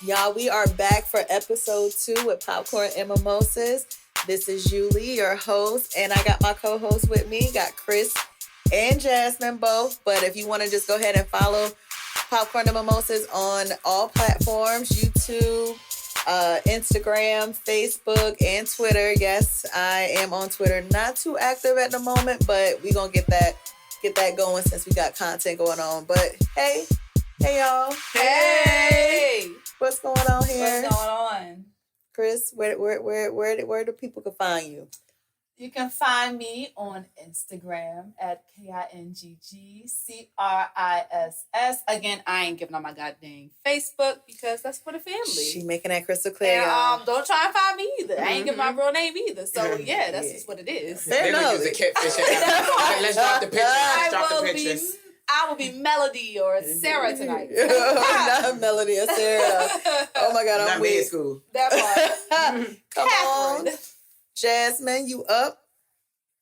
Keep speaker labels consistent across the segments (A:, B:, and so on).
A: Y'all, we are back for episode 2 with Popcorn and Mimosas. This is Ulei, your host, and I got my co-host with me. Got Criss and Jasmine both. But if you want to just go ahead and follow Popcorn and Mimosas on all platforms, YouTube, Instagram, Facebook, and Twitter. Yes, I am on Twitter. Not too active at the moment, but we're gonna get that going since we got content going on. But hey y'all.
B: Hey!
A: What's going on here?
B: What's going on?
A: Criss, where do people can find you?
B: You can find me on Instagram at KINGGCRISS. Again, I ain't giving out my goddamn Facebook because that's for the family.
A: She making that crystal clear.
B: And don't try and find me either. I ain't giving my real name either. So yeah, that's just what it is.
A: Fair enough.
C: Use a catfish. Let's drop the picture.
B: I will be Melody or Sarah tonight.
A: Not Melody or Sarah. Oh my God, I'm
C: not
A: weak.
C: school.
B: That part.
A: Come on. Jasmine, you up?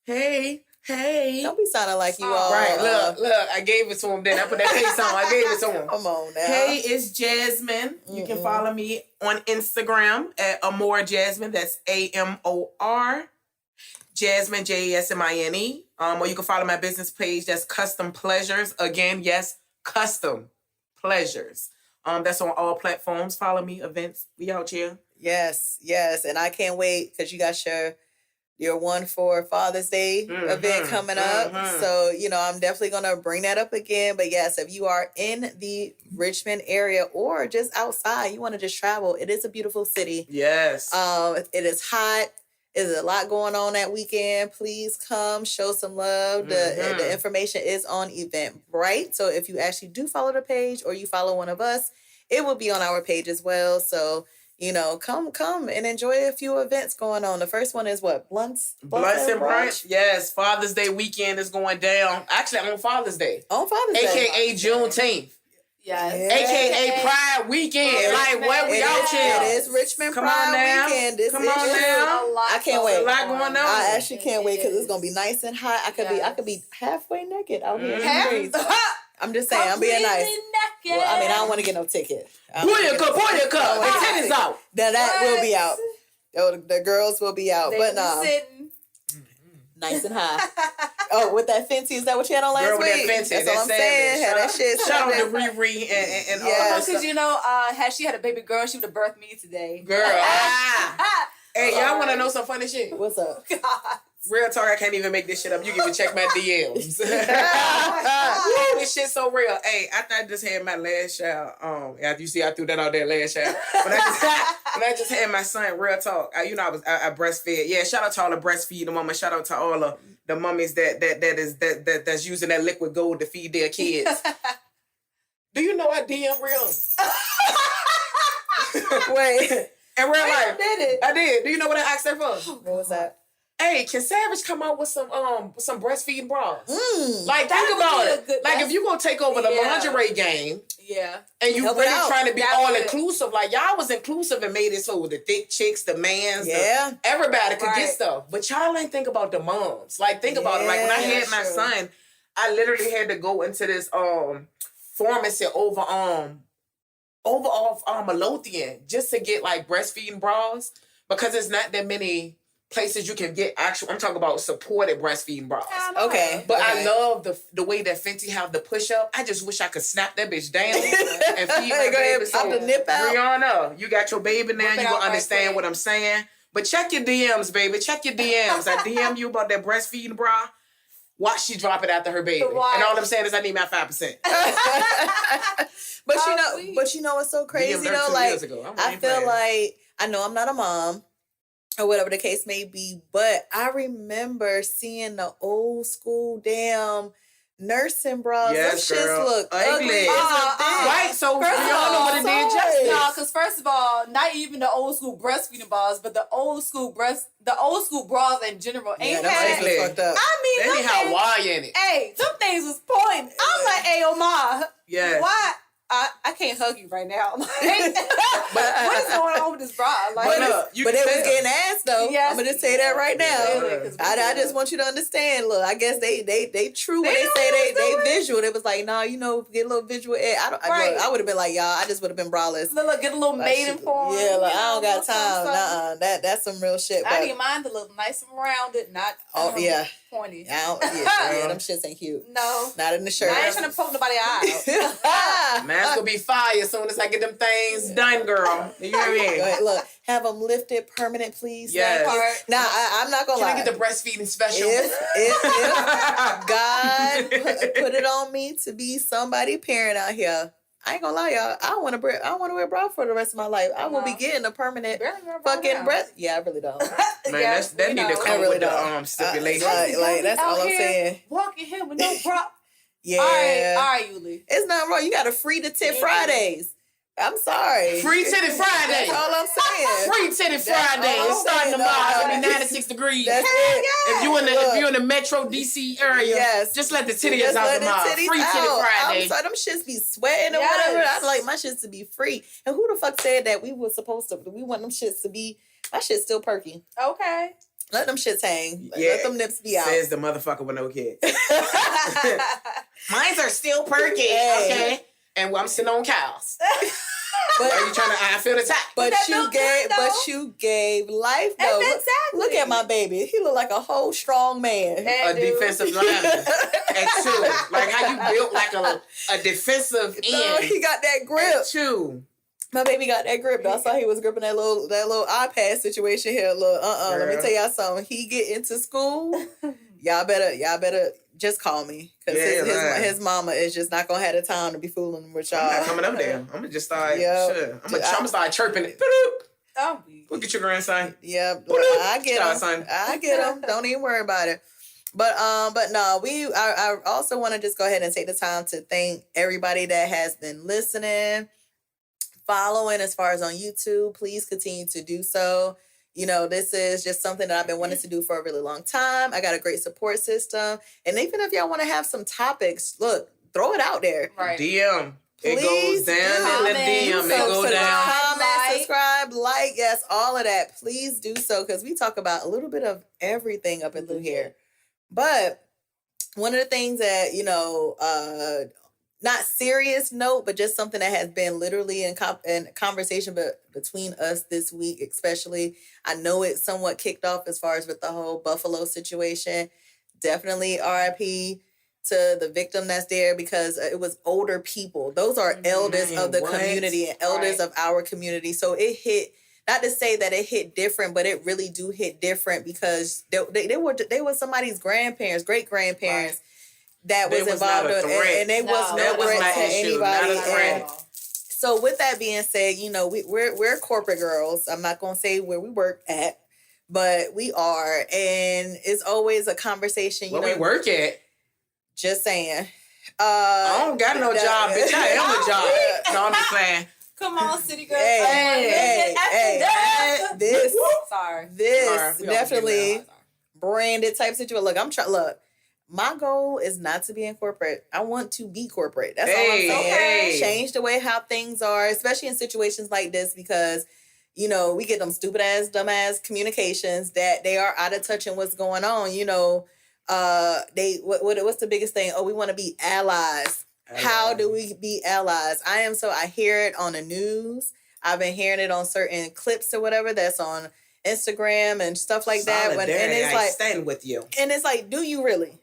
C: Hey.
A: Don't be sounding like you all.
C: Right, look, I gave it to him then. I put that face on. I gave it to him.
A: Come on now.
C: Hey, it's Jasmine. You can follow me on Instagram at Amor Jasmine. That's AMOR. Jasmine, JASMINE. Or you can follow my business page. That's Custom Pleasures. Again, yes, Custom Pleasures. That's on all platforms. Follow me, events. We out here.
A: Yes. And I can't wait because you got your one for Father's Day event coming up. So, I'm definitely going to bring that up again. But yes, if you are in the Richmond area or just outside, you want to just travel, it is a beautiful city.
C: Yes.
A: It is hot. There's a lot going on that weekend. Please come, show some love. The information is on Eventbrite. So if you actually do follow the page or you follow one of us, it will be on our page as well. So, come and enjoy a few events going on. The first one is what? Blunts and Brunch?
C: Yes, Father's Day weekend is going down. Actually, on Father's Day.
A: On Father's Day.
C: AKA Juneteenth.
B: Yes.
C: AKA Pride Weekend. Like, we out here?
A: It is Richmond Pride Weekend.
C: Come on now.
A: I can't wait.
C: A lot going on.
A: I actually can't wait because it's gonna be nice and hot. I could be halfway naked out here. I'm just saying, I'm being nice. Well, I mean, I don't want to get no ticket.
C: Pour your cup. The tennis out.
A: That will be out. The girls will be out, but nah. Nice and high. Oh, with that Fenty, is that what you had on last
C: Girl,
A: week?
C: With that Fenty,
A: that's what I'm saying. Had that shit.
C: Shout out to Riri and all that
B: stuff. Because had she had a baby girl, she would have birthed me today.
C: Girl. Hey, y'all want to know some funny shit?
A: What's up?
B: God.
C: Real talk, I can't even make this shit up. You can even check my DMs. This shit's so real. Hey, after I just had my last child, after you see I threw that out there last child. When I just had my son, real talk. I breastfed. Yeah, shout out to all the breastfeeding mamas. Shout out to all the mummies that's using that liquid gold to feed their kids. Do you know I DM real?
A: Wait.
C: In real life.
A: I
C: did. Do you know what I asked her for?
A: What was that?
C: Hey, can Savage come out with some breastfeeding bras? Like, think about it. Like, if you gonna take over the lingerie game, and you really trying to be all inclusive, like y'all was inclusive and made it so with the thick chicks, the mans, everybody could get stuff. But y'all ain't think about the moms. Like, think about it. Like when I had my son, I literally had to go into this pharmacy over off Midlothian just to get like breastfeeding bras because there's not that many places you can get actual. I'm talking about supported breastfeeding bras.
A: Okay,
C: but I love the way that Fenty have the push up. I just wish I could snap that bitch down and feed my baby.
A: Pop the nip out.
C: Brianna, you got your baby now. You gonna understand what I'm saying. But check your DMs, baby. Check your DMs. I DM you about that breastfeeding bra. Watch she drop it after her baby. And all I'm saying is I need my 5%.
A: But you know what's so crazy though? Like I feel like I know I'm not a mom or whatever the case may be, but I remember seeing the old school damn nursing bras.
C: Yes,
A: those shits look ugly.
C: Right, so we all know what it did justice.
B: No, because first of all, not even the old school breastfeeding bras, but the old school bras in general ain't
A: fucked up.
B: I mean,
C: they need Hawaii in it.
B: Hey, them things was pointing. I'm like, hey, Omar.
C: Yes.
B: Why? I can't hug you right now. Like, what is going on with this bra? Like,
C: But
A: it was getting ass though.
B: Yes.
A: I'm gonna just say that right now.
B: Yeah.
A: I just want you to understand. Look, I guess they true when they say they visual. It was like, nah, you know, get a little visual. I would have been like, y'all. I just would have been braless.
B: Look, get a little maiden form.
A: Yeah, like I don't got time. That's some real shit.
B: I need mine to look nice and rounded, not pointy.
A: Them shits ain't cute.
B: No,
A: not in the shirt.
B: I ain't trying to poke nobody's eye out.
C: Man's gonna be fire as soon as I get them things done, girl. You know what I mean?
A: Look, have them lifted permanent, please.
C: Yes.
A: Now, I'm not gonna lie.
C: Can I get the breastfeeding special?
A: If God put it on me to be somebody parent out here, I ain't gonna lie, y'all. I want to wear a bra for the rest of my life. I will be getting a permanent fucking breast. Yeah, I really don't.
C: Man, that need to come with the stipulation.
A: Like that's all I'm saying.
B: Walking here with no bra.
A: Yeah.
B: All right, Ulei.
A: It's not wrong. You got to free the tit Fridays. I'm sorry.
C: Free titty Friday.
A: That's all I'm saying.
C: Free titty Friday. It's starting tomorrow. It'll be 96 degrees.
A: That's it.
C: If you in the Metro DC area, just let the titties out tomorrow. Free titty Friday.
A: I'm sorry, them shits be sweating or whatever. I like my shits to be free. And who the fuck said that we want them shits to be? My shit's still perky.
B: Okay.
A: Let them shits hang. Let them nips be out.
C: Says the motherfucker with no kids. Mines are still perky. Okay. And I'm sitting on cows. But are you trying to? I feel the tap.
A: But you gave life though.
B: Exactly.
A: Look at my baby. He look like a whole strong man.
C: A defensive lineman. At 2. Like how you built like a defensive end.
A: No, he got that grip.
C: At 2.
A: My baby got that grip. I saw he was gripping that little iPad situation here. Look, let me tell y'all something. He get into school, y'all better just call me because his mama is just not gonna have the time to be fooling with y'all.
C: I'm not coming up there. I'm gonna just start. I'm gonna start chirping it. We'll get your grandson.
A: Yeah, I get him. I get him. Don't even worry about it. But no, I also want to just go ahead and take the time to thank everybody that has been listening, following as far as on YouTube. Please continue to do so. You know, this is just something that I've been wanting to do for a really long time. I got a great support system. And even if y'all want to have some topics, look, throw it out there.
C: Right. DM. It goes down in the DM. It goes down.
A: Comment, subscribe, like, yes, all of that. Please do so because we talk about a little bit of everything up and through here. But one of the things that, you know, not serious note, but just something that has been literally in conversation between us this week, especially. I know it somewhat kicked off as far as with the whole Buffalo situation. Definitely RIP to the victim that's there because it was older people. Those are elders of the community and elders of our community. So it hit, not to say that it hit different, but it really do hit different because they were somebody's grandparents, great grandparents. That was involved and they was no threat to anybody. So with that being said, you know, we're corporate girls. I'm not gonna say where we work at, but we are, and it's always a conversation.
C: Where we work at?
A: Just saying.
C: I don't got no job, bitch. I am the job. No, I'm just saying.
B: Come on, city girl.
A: This
B: Sorry.
A: definitely branded type situation. Look. My goal is not to be in corporate. I want to be corporate. That's all I'm saying.
C: Okay.
A: Change the way how things are, especially in situations like this, because, you know, we get them stupid ass, dumb ass communications that they are out of touch in what's going on. You know, what's the biggest thing? Oh, we want to be allies. How do we be allies? I hear it on the news. I've been hearing it on certain clips or whatever that's on Instagram and stuff like that. And it's like,
C: stand with you.
A: And it's like, do you really?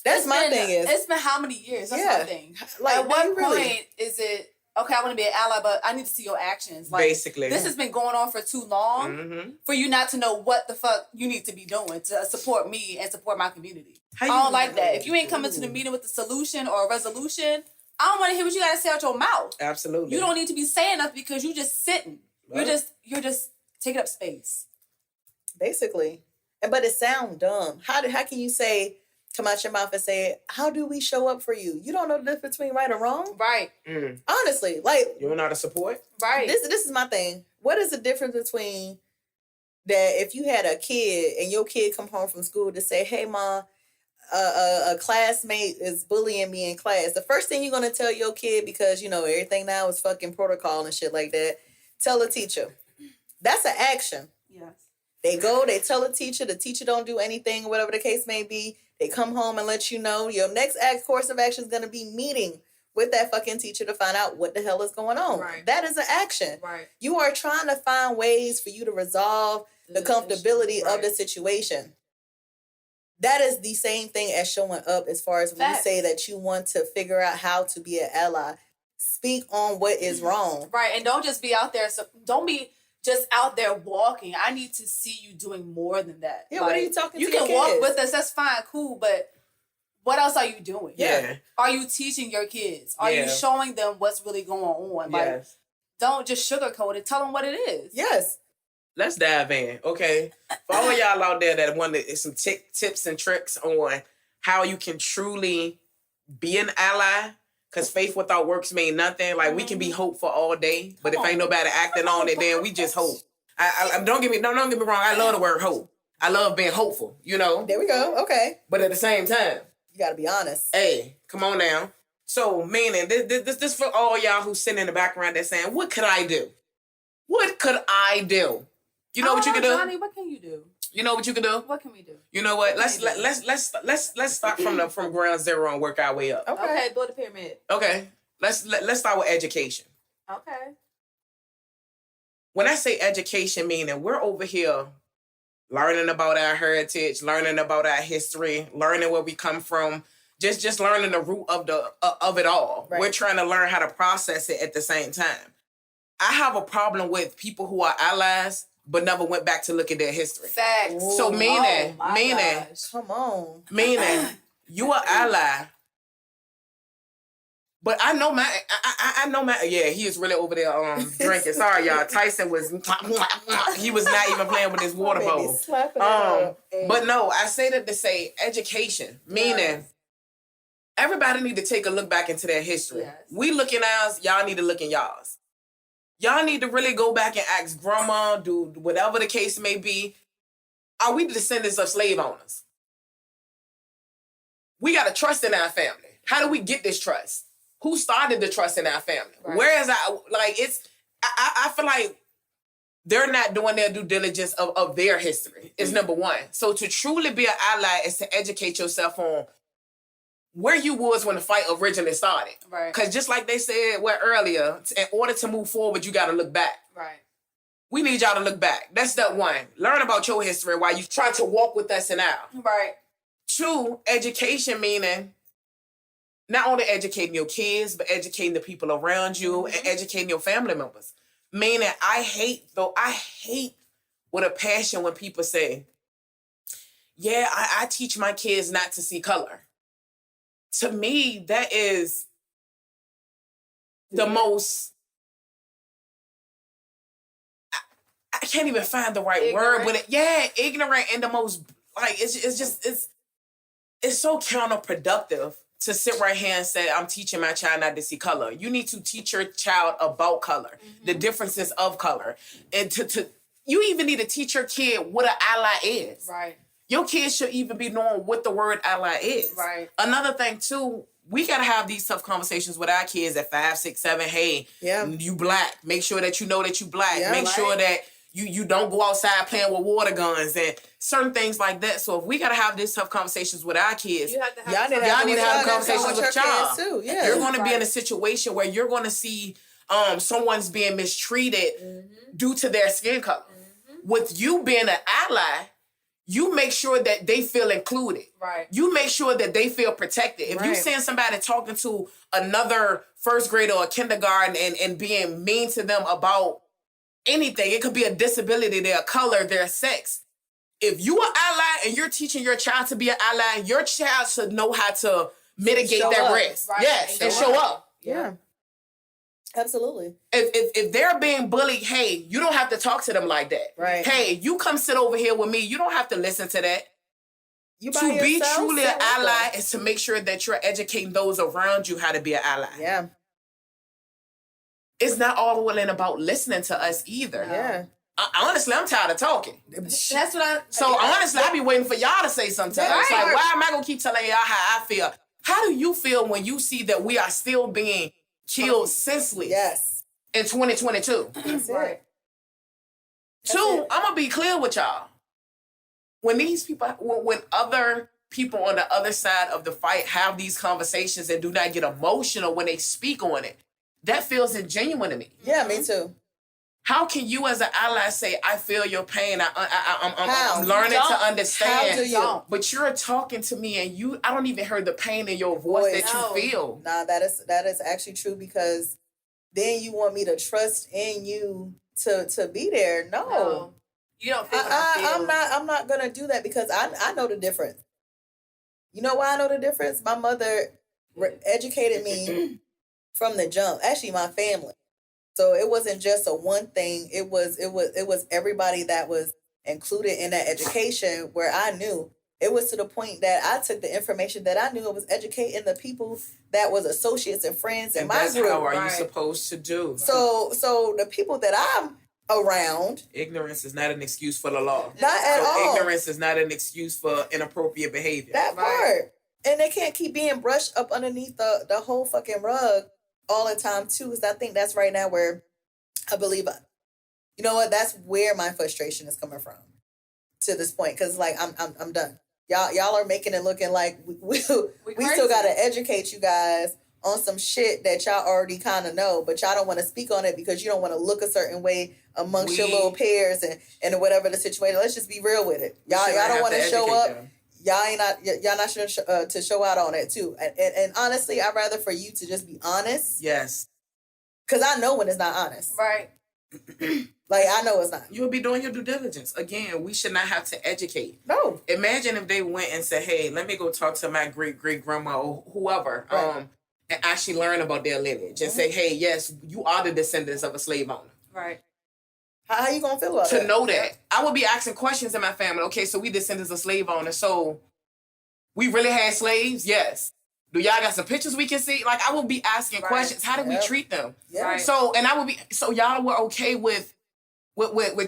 A: That's my thing.
B: It's been how many years? That's my thing. Like, at what point is it, okay, I want to be an ally, but I need to see your actions. Like,
C: basically.
B: This has been going on for too long for you not to know what the fuck you need to be doing to support me and support my community. I don't like that. If you ain't coming to the meeting with a solution or a resolution, I don't want to hear what you got to say out your mouth.
C: Absolutely.
B: You don't need to be saying nothing because you just sitting. Right. You're just taking up space.
A: Basically. But it sounds dumb. How can you say, come out your mouth and say, how do we show up for you? You don't know the difference between right or wrong?
B: Right.
A: Honestly, like...
C: You don't know how to support?
B: Right.
A: This is my thing. What is the difference between that if you had a kid and your kid come home from school to say, hey, Mom, a classmate is bullying me in class, the first thing you're going to tell your kid, because, everything now is fucking protocol and shit like that, tell a teacher. That's an action.
B: Yes.
A: They go, they tell a teacher, the teacher don't do anything, whatever the case may be. They come home and let you know. Your next course of action is going to be meeting with that fucking teacher to find out what the hell is going on.
B: Right.
A: That is an action.
B: Right.
A: You are trying to find ways for you to resolve the comfortability of the situation. That is the same thing as showing up as far as when you say that you want to figure out how to be an ally. Speak on what is wrong.
B: Right. And don't just be out there. So don't be just out there walking. I need to see you doing more than that.
A: Yeah, what are you talking to your kids?
B: You can walk with us. That's fine. Cool. But what else are you doing?
C: Yeah.
B: Are you teaching your kids? Are you showing them what's really going on? Like, don't just sugarcoat it. Tell them what it is.
A: Yes.
C: Let's dive in, okay? For all y'all out there that want some tips and tricks on how you can truly be an ally, because faith without works mean nothing. Like, we can be hopeful all day, but if ain't nobody acting on it, then we just hope. Don't get me wrong. I love the word hope. I love being hopeful,
A: There we go. Okay.
C: But at the same time,
A: you got to be honest.
C: Hey, come on now. So, meaning, this for all y'all who sitting in the background that's saying, what could I do? What could I do? You know what you can do?
B: Johnny, what can you do?
C: You know what you can do?
B: What can we do?
C: You know what? Let's start from ground zero and work our way up.
B: Okay, build a pyramid.
C: Okay. Let's start with education.
B: Okay.
C: When I say education, meaning we're over here learning about our heritage, learning about our history, learning where we come from, just learning the root of it all. Right. We're trying to learn how to process it at the same time. I have a problem with people who are allies but never went back to look at their history.
B: Facts.
A: Ooh.
C: So meaning,
A: come on.
C: Meaning, you are ally. But I know my, yeah, he is really over there drinking. Sorry, y'all. Tyson was, he was not even playing with his water bowl. But no, I say that to say education, meaning everybody need to take a look back into their history. Yes. We look in ours, y'all need to look in y'all's. Y'all need to really go back and ask grandma, dude, whatever the case may be. Are we the descendants of slave owners? We got to trust in our family. How do we get this trust? Who started the trust in our family? Right. Whereas I feel like they're not doing their due diligence of their history is number one. So to truly be an ally is to educate yourself on where you was when the fight originally started. Right. Because just like they said earlier, in order to move forward, you got to look back. Right. We need y'all to look back. That's step one. Learn about your history while you try to walk with us now. Right. Two, education meaning not only educating your kids, but educating the people around you and educating your family members. Meaning, I hate with a passion when people say, yeah, I teach my kids not to see color. To me, that is the most, I can't even find the right word with it. Yeah, ignorant and the most, like, it's so counterproductive to sit right here and say, I'm teaching my child not to see color. You need to teach your child about color, the differences of color. And you even need to teach your kid what an ally is. Right. Your kids should even be knowing what the word ally is. Right. Another thing, too, we got to have these tough conversations with our kids at 5, 6, 7. Hey, you black. Make sure that you know that you black. Make sure that you don't go outside playing with water guns and certain things like that. So if we got to have these tough conversations with our kids, y'all need to have conversations with y'all. Too. Yeah. You're going to be in a situation where you're going to see someone's being mistreated due to their skin color. With you being an ally, you make sure that they feel included. Right. You make sure that they feel protected. If you send somebody talking to another first grader or kindergarten and being mean to them about anything, it could be a disability, their color, their sex. If you are ally and you're teaching your child to be an ally, your child should know how to mitigate that risk. Right. Yes, and show up.
A: Yeah. Absolutely.
C: If they're being bullied, hey, you don't have to talk to them like that. Right. Hey, you come sit over here with me. You don't have to listen to that. To be truly an ally is to make sure that you're educating those around you how to be an ally. Yeah. It's not all about listening to us either. Yeah. honestly, I'm tired of talking.
B: That's what
C: Honestly, I be waiting for y'all to say something.
B: Right.
C: It's like, why am I gonna keep telling y'all how I feel? How do you feel when you see that we are still being killed senseless?
A: Yes.
C: In 2022.
A: That's
B: Right.
A: it.
C: Two, I'm gonna be clear with y'all. When these people, when other people on the other side of the fight have these conversations and do not get emotional when they speak on it, that feels ingenuine to me.
A: Yeah, me too.
C: How can you as an ally say, I feel your pain,
A: How?
C: I'm learning to understand.
A: How do you?
C: But you're talking to me and I don't even hear the pain in your voice that you feel.
A: Nah, that is actually true, because then you want me to trust in you to be there. No.
B: You don't feel what I feel.
A: I'm not gonna do that, because I know the difference. You know why I know the difference? My mother educated me from the jump. Actually, my family. So it wasn't just a one thing. It was everybody that was included in that education, where I knew. It was to the point that I took the information that I knew and was educating the people that was associates and friends in my group.
C: How are you supposed to do?
A: So the people that I'm around.
C: Ignorance is not an excuse for the law.
A: Not at all.
C: Ignorance is not an excuse for inappropriate behavior.
A: That part. And they can't keep being brushed up underneath the whole fucking rug all the time too. Because I think that's right now where I believe, you know what? That's where my frustration is coming from to this point. Because like I'm done. Y'all are making it looking like we still gotta educate you guys on some shit that y'all already kind of know, but y'all don't want to speak on it because you don't want to look a certain way amongst your little peers and whatever the situation. Let's just be real with it. Y'all don't want to show up. Them. Y'all not sure to show out on it too. And honestly, I'd rather for you to just be honest.
C: Yes.
A: Because I know when it's not honest.
B: Right.
A: Like, I know it's not.
C: You'll be doing your due diligence. Again, we should not have to educate.
A: No.
C: Imagine if they went and said, hey, let me go talk to my great-great-grandma or whoever,
A: right.
C: And actually learn about their lineage and say, hey, yes, you are the descendants of a slave owner.
B: Right.
A: How you going to feel about that?
C: To know that. I would be asking questions in my family. Okay, so we descendants of slave owners. So we really had slaves? Yes. Do y'all got some pictures we can see? Like, I will be asking questions. How did we treat them?
A: Yeah. Right.
C: So, and I would be, so y'all were okay with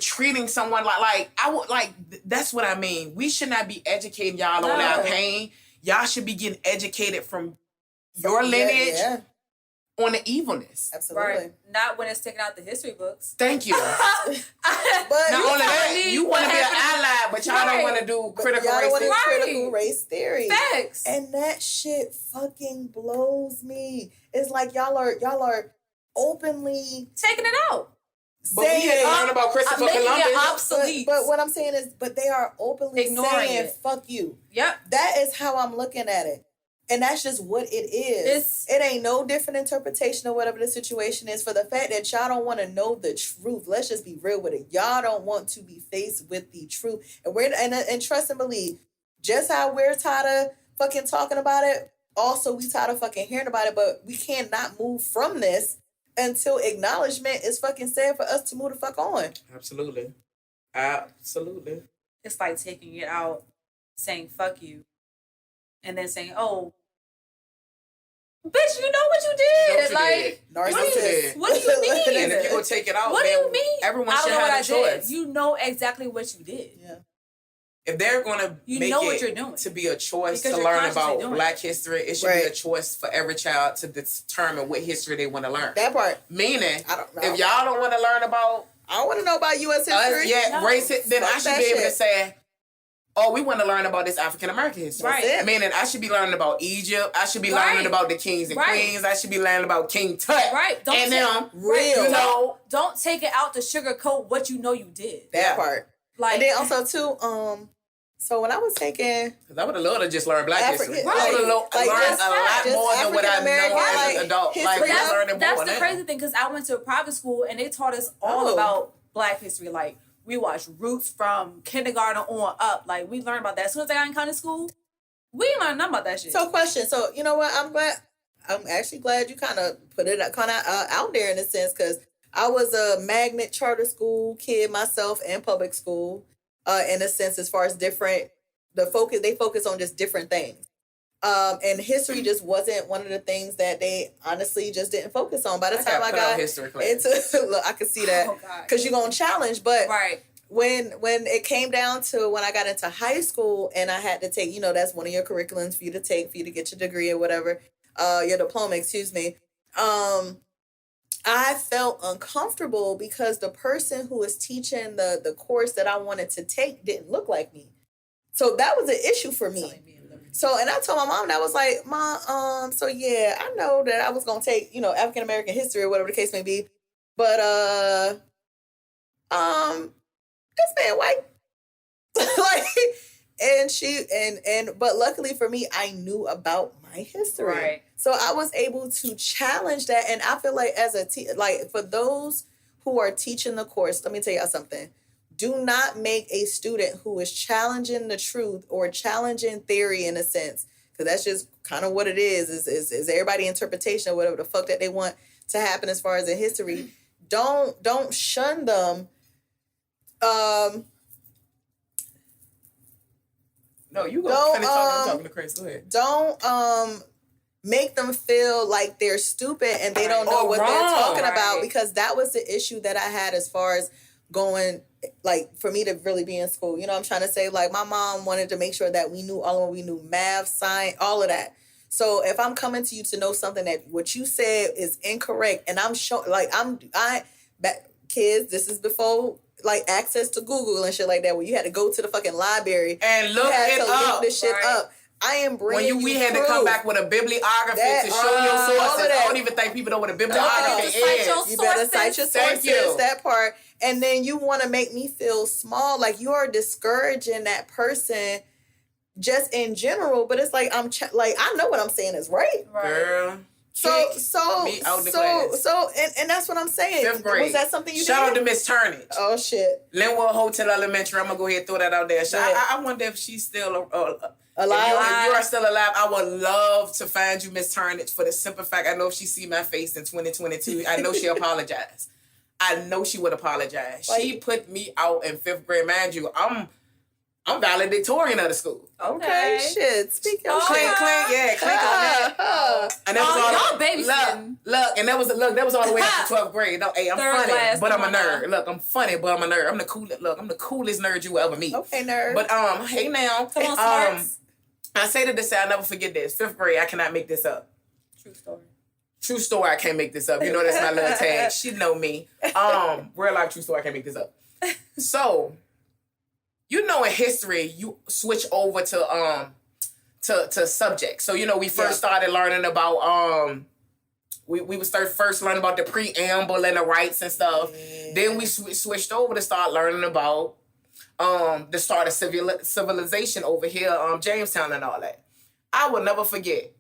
C: treating someone like I would, like, that's what I mean. We should not be educating y'all on our pain. Y'all should be getting educated from your lineage on the evilness.
A: Absolutely.
B: Right. Not when it's taken out the history books.
C: Thank you.
A: But
C: not only that, you want to be an ally, but y'all don't want to do critical race theory.
A: Critical race theory.
B: Facts.
A: And that shit fucking blows me. It's like y'all are openly
B: taking it out.
C: But we didn't learn about Christopher Columbus.
B: Obsolete.
A: But what I'm saying is, but they are openly
B: ignoring
A: saying,
B: it.
A: fuck you.
B: Yep.
A: That is how I'm looking at it. And that's just what it is. It ain't no different interpretation of whatever the situation is, for the fact that y'all don't want to know the truth. Let's just be real with it. Y'all don't want to be faced with the truth. And trust and believe, just how we're tired of fucking talking about it, also we tired of fucking hearing about it, but we cannot move from this until acknowledgement is fucking said for us to move the fuck on.
C: Absolutely. Absolutely.
B: It's like taking it out, saying fuck you, and then saying, oh, bitch, you know what you did.
A: Narcissist.
B: What do you mean?
C: And if you're going to take it out,
B: what do you mean?
C: Everyone should have a choice.
B: You know exactly what you did.
A: Yeah.
C: If they're going to make
B: what you're doing.
C: To be a choice to learn about Black history, it should be a choice for every child to determine what history they want to learn.
A: That part.
C: Meaning, if y'all don't want to learn about...
A: I don't want to know about U.S. history.
C: Race, then I should be able to say, oh, we want to learn about this African American history.
B: Right.
C: Meaning, I should be learning about Egypt. I should be learning about the kings and queens. I should be learning about King Tut.
B: Right. Don't take it out to sugarcoat what you know you did.
A: That part. Like, and then also too, so when I was taking,
C: because I would have loved to just learn Black history.
A: Right.
C: I would have learned a lot more than what I know as an adult.
B: That's the crazy thing, because I went to a private school and they taught us all about Black history. Like, we watched Roots from kindergarten on up. Like, we learned about that. As soon as I got in county school, we didn't learn nothing about that shit.
A: So, question. So, you know what? I'm actually glad you kind of put it out there in a sense, because I was a magnet charter school kid myself and public school, in a sense, as far as different, they focus on just different things. And history just wasn't one of the things that they honestly just didn't focus on. By the time I got
C: history class.
A: into, look, I could see that because you're gonna challenge. But when it came down to when I got into high school and I had to take, that's one of your curriculums for you to take for you to get your degree or whatever, your diploma, excuse me. I felt uncomfortable because the person who was teaching the course that I wanted to take didn't look like me. So that was an issue for me. So, and I told my mom, and I was like, Mom, so yeah, I know that I was going to take, African American history or whatever the case may be. But, this man white. Like, but luckily for me, I knew about my history.
B: Right.
A: So I was able to challenge that. And I feel like as for those who are teaching the course, let me tell y'all something. Do not make a student who is challenging the truth or challenging theory in a sense, because that's just kind of what it is everybody interpretation or whatever the fuck that they want to happen as far as in history. Don't shun them.
C: No, you go finish talking. I'm talking to Criss. Go ahead.
A: Don't make them feel like they're stupid and they don't know what they're talking about, because that was the issue that I had as far as going, like, for me to really be in school. I'm trying to say, like, my mom wanted to make sure that we knew we knew math, science, all of that. So if I'm coming to you to know something that what you said is incorrect, and I'm showing, like, kids, this is before, like, access to Google and shit like that, where you had to go to the fucking library
C: and look
A: look this shit up. I am bringing
C: we had to come back with a bibliography to show your sources. I don't even think people know what a bibliography is.
A: You better cite your sources, that part. And then you want to make me feel small, like you are discouraging that person just in general. But it's like I know what I'm saying is right.
C: Girl.
A: So and that's what I'm saying.
C: 5th grade.
A: Was that something you
C: Shout
A: did?
C: out to Miss Turnage.
A: Oh shit.
C: Linwood Hotel Elementary. I'm gonna go ahead and throw that out there. I wonder if she's still
A: alive.
C: If you are still alive, I would love to find you, Miss Turnage, for the simple fact I know if she see my face in 2022, I know she apologized. I know she would apologize. Like, she put me out in 5th grade. Mind you, I'm valedictorian of the school.
A: Okay, shit. Speak your
C: clink on that. And that was all
B: babysitting.
C: Look, and that was all the way up to 12th grade. No, hey, I'm funny, but I'm a nerd. Look, I'm funny, but I'm a nerd. I'm the coolest nerd you will ever meet.
A: Okay, nerd.
C: But hey now,
B: come on, Smarts.
C: I say to say I'll never forget this. 5th grade, I cannot make this up. True story, I can't make this up. You know that's my little tag. She know me. Real life true story, I can't make this up. So, in history, you switch over to subjects. So, we first started learning about we was first learning about the preamble and the rights and stuff. Yeah. Then we switched over to start learning about the start of civilization over here, Jamestown and all that. I will never forget.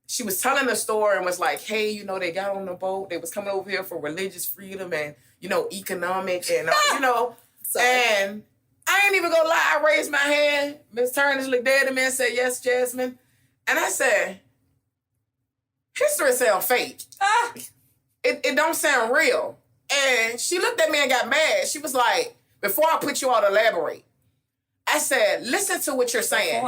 C: She was telling a story and was like, hey, they got on the boat. They was coming over here for religious freedom and, economic and, and I ain't even gonna lie. I raised my hand. Miss Turnage looked dead at me and said, yes, Jasmine. And I said, history sounds fake. It don't sound real. And she looked at me and got mad. She was like, before I put you out to elaborate, I said, listen to what you're saying.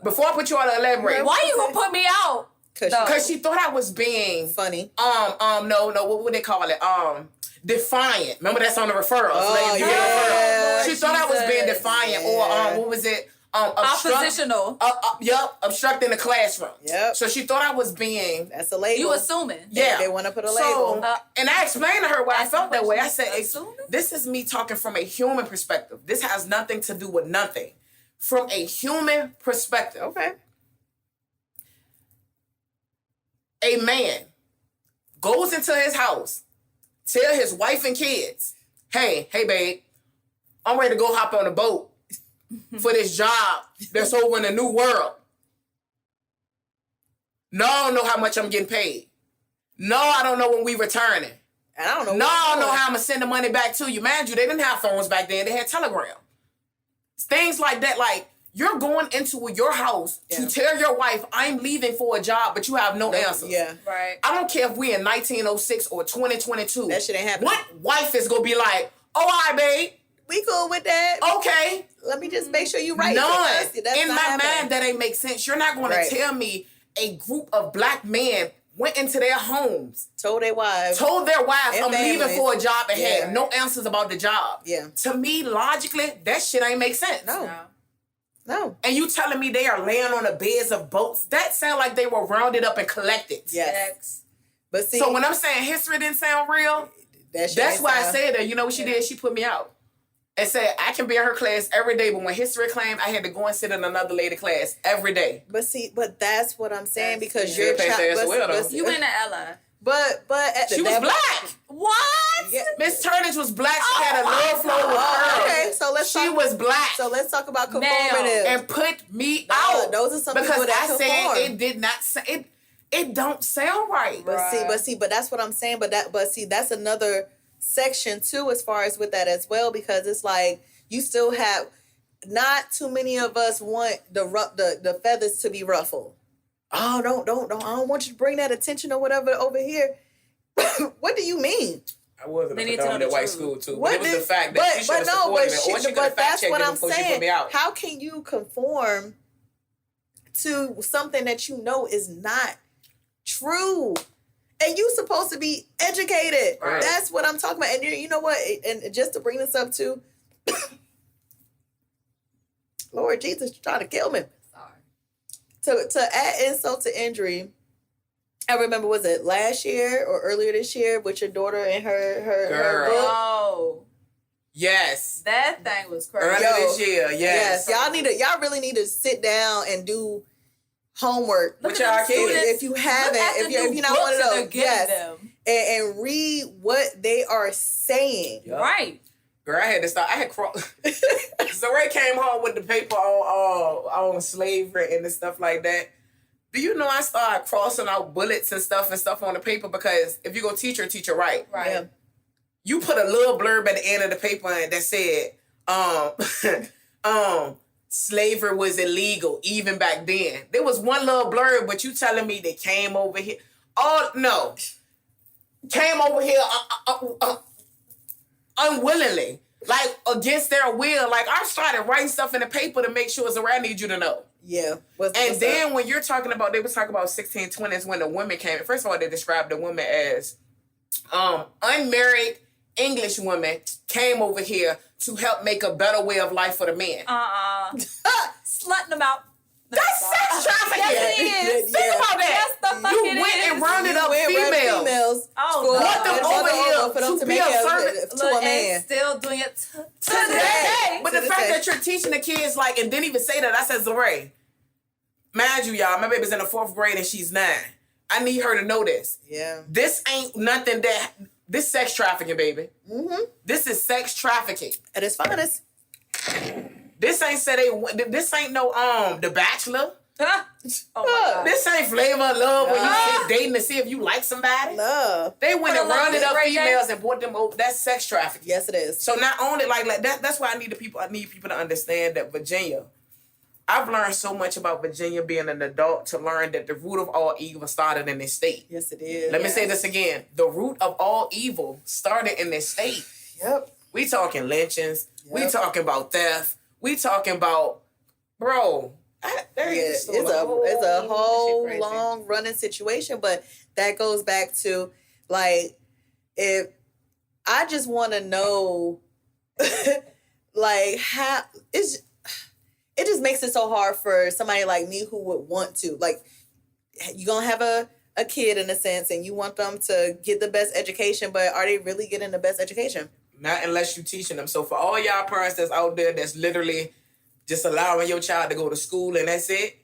C: Before I put you out to elaborate.
B: Why you gonna put me out?
C: Because she thought I was being
A: funny.
C: No, what would they call it? Defiant. Remember that's on the referrals.
A: Oh, yeah.
C: She thought I was being defiant or what was it?
B: Oppositional.
C: Obstructing the classroom.
A: Yep.
C: So she thought I was being.
A: That's a label.
B: You assuming?
C: Yeah.
A: They want to put a label.
C: And I explained to her why I felt that way. I said, this is me talking from a human perspective. This has nothing to do with nothing. From a human perspective.
A: Okay.
C: A man goes into his house, tell his wife and kids, hey babe, I'm ready to go hop on a boat for this job that's over in the new world. No, I don't know how much I'm getting paid. No, I don't know when we returning.
A: I don't know.
C: No, I don't know how I'm going to send the money back to you. Mind you, they didn't have phones back then. They had Telegram. Things like that, like, you're going into your house to tell your wife, I'm leaving for a job, but you have no answers.
A: Yeah.
B: Right.
C: I don't care if we're in 1906 or 2022.
A: That shit ain't happening.
C: What wife is going to be like, oh, all right, babe.
A: We cool with that.
C: Okay.
A: Let me just make sure you right.
C: None.
A: That's
C: in
A: not
C: my
A: happening.
C: mind, that ain't make sense. You're not going to tell me a group of black men went into their homes,
A: told their wives,
C: I'm leaving
A: families.
C: for a job and had no answers about the job.
A: Yeah.
C: To me, logically, that shit ain't make sense.
A: No.
C: And you telling me they are laying on the beds of boats? That sound like they were rounded up and collected.
A: Yes. But see,
C: so when I'm saying history didn't sound real, that's why I said that. You know what she did? She put me out. And said, I can be in her class every day, but when history claimed, I had to go and sit in another lady class every day.
A: But that's what I'm saying, because you're
B: you went to Ella.
A: But
C: she was black.
B: What?
A: Yeah.
C: Miss Turnage was black. She had a love flow with her.
A: Okay, so
C: she was black.
A: So let's talk about conformative.
C: And put me out.
A: Those are some
C: because
A: people that
C: I
A: conform.
C: said it did not say it. It don't sound right.
A: But that's what I'm saying. But that's another section too, as far as with that as well, because it's like you still have not too many of us want the feathers to be ruffled. Oh, don't I don't want you to bring that attention or whatever over here. What do you mean?
C: I wasn't a predominant white school too. But it was the fact that she should have
A: supported
C: it, or she could have fact checked it before she put me out.
A: How can you conform to something that you know is not true? And you supposed to be educated.
C: Right.
A: That's what I'm talking about. And you know what? And just to bring this up too, Lord Jesus, you're trying to kill me. Sorry. To add insult to injury, I remember, was it last year or earlier this year with your daughter and her book?
B: Oh.
C: Yes.
B: That thing was crazy.
C: Earlier this year, yes.
A: Y'all really need to sit down and do homework
C: with y'all kids.
A: If you haven't, if you're not one of those, and read what they are saying.
C: Yep.
B: Right.
C: Girl, I had to stop. I had crossed. So Ray came home with the paper on slavery and stuff like that. Do you know I started crossing out bullets and stuff on the paper, because if you go teach her right.
B: Right.
A: Yeah.
C: You put a little blurb at the end of the paper that said, slavery was illegal even back then. There was one little blurb, but you telling me they came over here. Oh, no. Came over here unwillingly, like against their will. Like, I started writing stuff in the paper to make sure it's around. I need you to know.
A: Yeah.
C: And then when you're talking about, they was talking about 1620s when the women came. First of all, they described the woman as unmarried English women came over here to help make a better way of life for the men.
B: Slutting them out.
C: That's sex trafficking.
B: Yes, it is.
C: Think about that.
B: Yes, the fuck
C: you
B: it
C: went
B: is.
C: and rounded up females. Brought them over here
A: for them to
C: be
A: make
C: a servant
A: to a man.
B: And still doing it today.
C: But the fact that you're teaching the kids, like, and didn't even say that, I said, Zaray, mind you, y'all, my baby's in the 4th grade and she's 9. I need her to know this.
A: Yeah.
C: This ain't nothing that, this sex trafficking, baby.
A: Mm-hmm.
C: This is sex trafficking.
A: At its finest.
C: This ain't this ain't no The Bachelor.
B: Oh my God.
C: This ain't Flavor of Love when you sit dating to see if you like somebody.
A: Love.
C: They went and rounded up
B: Ray
C: females and brought them over. That's sex trafficking.
A: Yes, it is.
C: So not only like that. That's why I need people to understand that Virginia. I've learned so much about Virginia being an adult to learn that the root of all evil started in this state.
A: Yes, it is.
C: Let me say this again. The root of all evil started in this state.
A: Yep.
C: We talking lynchings. Yep. We talking about theft. We talking about, bro.
A: It's a whole long running situation, but that goes back to, like, if I just want to know, like, how it just makes it so hard for somebody like me who would want to, like, you're gonna have a kid in a sense, and you want them to get the best education, but are they really getting the best education?
C: Not unless you're teaching them. So for all y'all parents that's out there that's literally just allowing your child to go to school and that's it,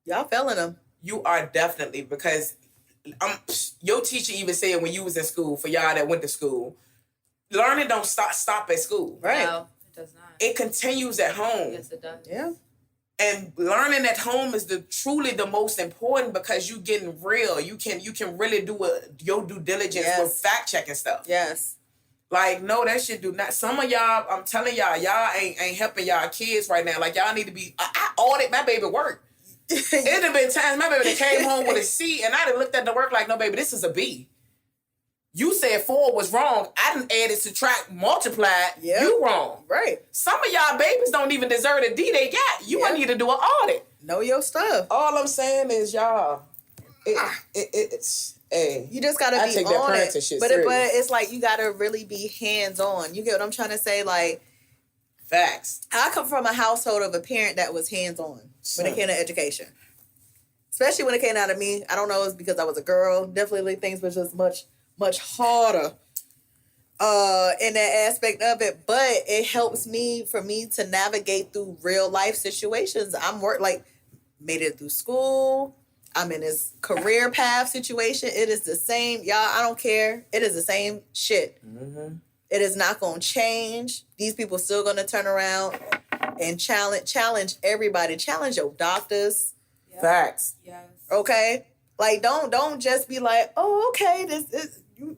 A: y'all failing them.
C: You are definitely, because your teacher even said when you was in school, for y'all that went to school, learning don't stop at school.
B: Right. No, it does not.
C: It continues at home.
B: Yes, it does.
A: Yeah.
C: And learning at home is truly the most important, because you getting real. You can really do your due diligence with fact checking stuff.
A: Yes.
C: Like, no, that shit do not. Some of y'all, I'm telling y'all ain't helping y'all kids right now. Like, y'all need to be. I audit my baby work. It have been times my baby that came home with a C, and I done looked at the work like, no, baby, this is a B. You said 4 was wrong. I done added, subtract, multiplied.
A: Yep.
C: You wrong.
A: Right.
C: Some of y'all babies don't even deserve the D they got. You might need to do an audit.
A: Know your stuff.
C: All I'm saying is, y'all, it's hey.
A: You just gotta be
C: take
A: on
C: that parenting
A: it.
C: shit
A: But
C: serious.
A: it's like you gotta really be hands on. You get what I'm trying to say? Like,
C: Facts.
A: I come from a household of a parent that was hands on when it came to education. Especially when it came out of me. I don't know, it's because I was a girl. Definitely things were just much harder in that aspect of it. But it helps me to navigate through real life situations. Made it through school. I'm in this career path situation. It is the same. Y'all, I don't care. It is the same shit. Mm-hmm. It is not going to change. These people still going to turn around and challenge everybody. Challenge your doctors.
B: Yep.
C: Facts.
B: Yes.
A: Okay? Like, don't just be like, oh, okay, this is... You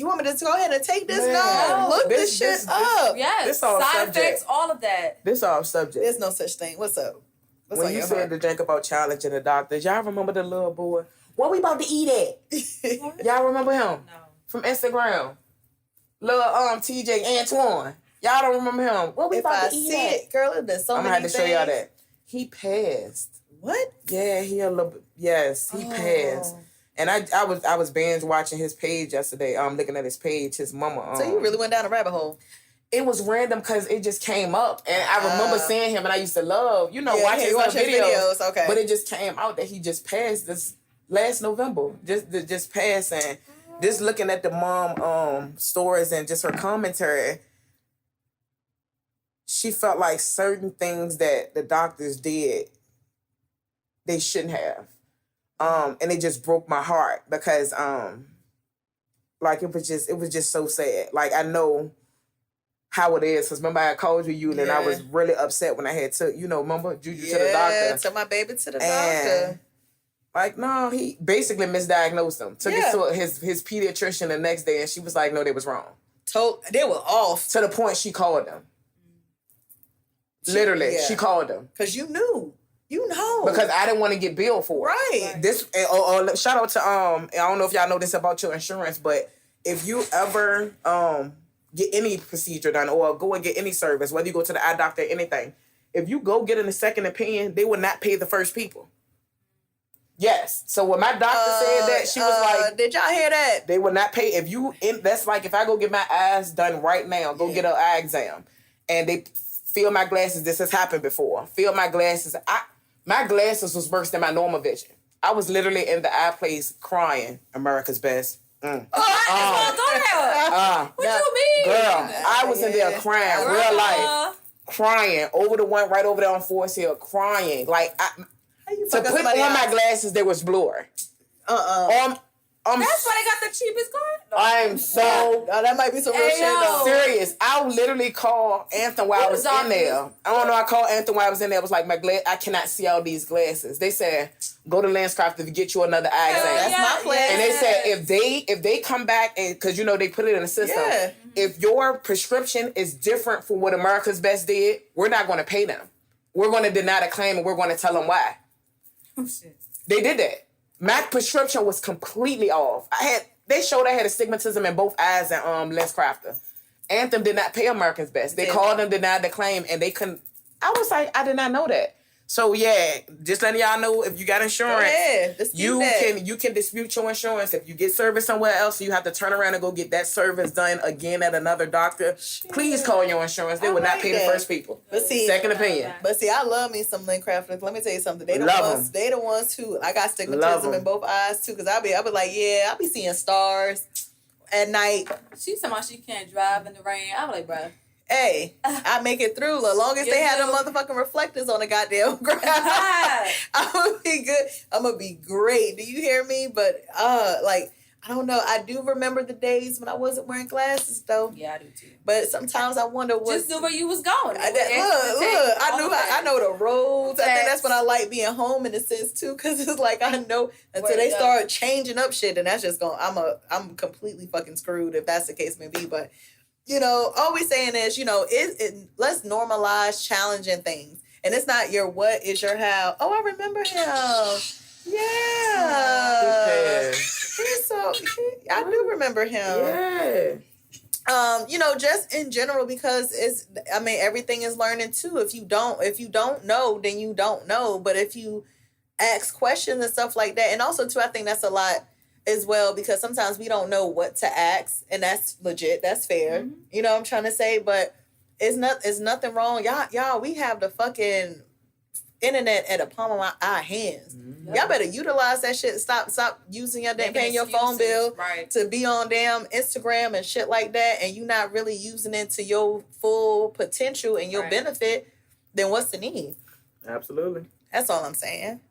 A: want me to go ahead and take this?
C: Man.
A: No, look this shit up.
B: Yes.
C: This all
B: Side
C: subject.
B: effects, all of that.
C: This all subject.
A: There's no such thing. What's up? What's
C: When
A: on
C: you
A: your
C: said
A: heart?
C: the drink about challenging the doctors, y'all remember the little boy? What we about to eat at? Y'all remember him?
B: No.
C: From Instagram. Little TJ Antoine. Y'all don't remember him? What we
A: If
C: about
A: I
C: to eat
A: see
C: at?
A: it, girl, it's been so
C: I'm
A: many
C: gonna have to show y'all
A: things.
C: that. He passed.
A: What?
C: Yeah, he a little. Yes, he passed. And I was binge watching his page yesterday. Looking at his page, his mama.
A: So you really went down a rabbit hole.
C: It was random because it just came up, and I remember seeing him, and I used to love, watching his videos.
A: Okay,
C: but it just came out that he just passed this last November. Just passed, and just looking at the mom stories and just her commentary, she felt like certain things that the doctors did, they shouldn't have. And it just broke my heart because like it was just so sad. Like, I know how it is, because remember I called you and I was really upset when I had to, remember Juju to the doctor.
A: Took my baby to the
C: And,
A: doctor.
C: like, no, he basically misdiagnosed him. Took it to his pediatrician the next day, and she was like, no, they was wrong.
A: They were off.
C: To the point she called them. Literally, she called them.
A: Because you knew. You know.
C: Because I didn't want to get billed for it.
A: Right.
C: This, shout out to, I don't know if y'all know this about your insurance, but if you ever get any procedure done or go and get any service, whether you go to the eye doctor or anything, if you go get a second opinion, they will not pay the first people. Yes. So when my doctor said that, she was like,
A: did y'all hear that?
C: they will not pay. That's like if I go get my eyes done right now, go get an eye exam, and they fill my glasses. This has happened before. Fill my glasses. My glasses was worse than my normal vision. I was literally in the eye place crying. America's best.
B: What you mean?
C: Girl, I was in there crying, real life, crying over the one right over there on Forest Hill, crying. Like, to put on my glasses, they was blurry.
B: That's why they got the cheapest card? No.
C: I'm so...
A: that might be some real shit, though.
C: serious. I literally called Anthem while I was in there. I don't know, I called Anthem while I was in there. I was like, I cannot see all these glasses. They said, go to Lenscraft to get you another eye exam.
A: That's my plan.
C: And they said, if they come back, and because, they put it in the system, if your prescription is different from what America's Best did, we're not going to pay them. We're going to deny the claim, and we're going to tell them why.
B: Oh, shit.
C: They did that. My prescription was completely off. They showed I had astigmatism in both eyes and Lenscrafter. Anthem did not pay America's Best. They called them, denied the claim, and they couldn't. I was like, I did not know that. So yeah, just letting y'all know, if you got insurance, you can dispute your insurance. If you get service somewhere else, you have to turn around and go get that service done again at another doctor. Please call your insurance. They will not pay the first people.
A: But see,
C: second opinion.
A: But see, I love me some Lenscrafters. Let me tell you something. They the ones who I got stigmatism in both eyes too. Because I be like, I be seeing stars at night.
B: She's talking about she can't drive in the rain. I'm like, bruh.
A: Hey, I make it through. As long as they have them motherfucking reflectors on the goddamn ground, I'm gonna be good. I'm gonna be great. Do you hear me? But I don't know. I do remember the days when I wasn't wearing glasses though.
B: Yeah, I do too.
A: But sometimes I wonder what.
B: Just knew where you was going.
A: I know the roads. I think that's when I like being home in a sense too, because it's like I know until they start changing up shit, and that's just going. I'm completely fucking screwed if that's the case may be, but. All we saying is, let's normalize challenging things. And it's not your what, it's your how. Oh, I remember him. Yeah. So I do remember him.
C: Yeah.
A: Just in general, because everything is learning too. If you don't know, then you don't know. But if you ask questions and stuff like that, and also too, I think that's a lot as well, because sometimes we don't know what to ask, and that's legit. That's fair.
B: Mm-hmm.
A: You know what I'm trying to say? But it's nothing wrong. Y'all, we have the fucking internet at the palm of our hands.
C: Mm-hmm.
A: Y'all better utilize that shit. Stop using your damn, paying your phone bill to be on damn Instagram and shit like that, and you not really using it to your full potential and your benefit. Then what's the need?
C: Absolutely.
A: That's all I'm saying.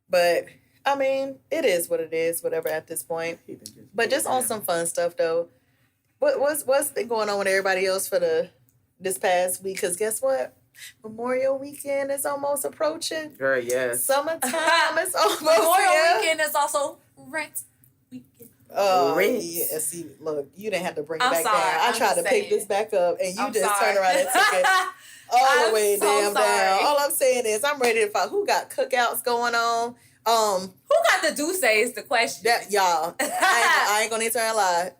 A: But I mean, it is what it is, whatever at this point. But just on some fun stuff though. What's been going on with everybody else for this past week? Because guess what? Memorial weekend is almost approaching.
C: Girl, yes.
A: Summertime is almost
B: Memorial weekend is also rent weekend.
A: Oh, yeah. See, look, you didn't have to bring it back down. I tried to pick this back up, and you just turned around and took it all the way down. All I'm saying is I'm ready to find who got cookouts going on.
B: Who got the Douce is the question.
A: That y'all, I ain't gonna need to lie.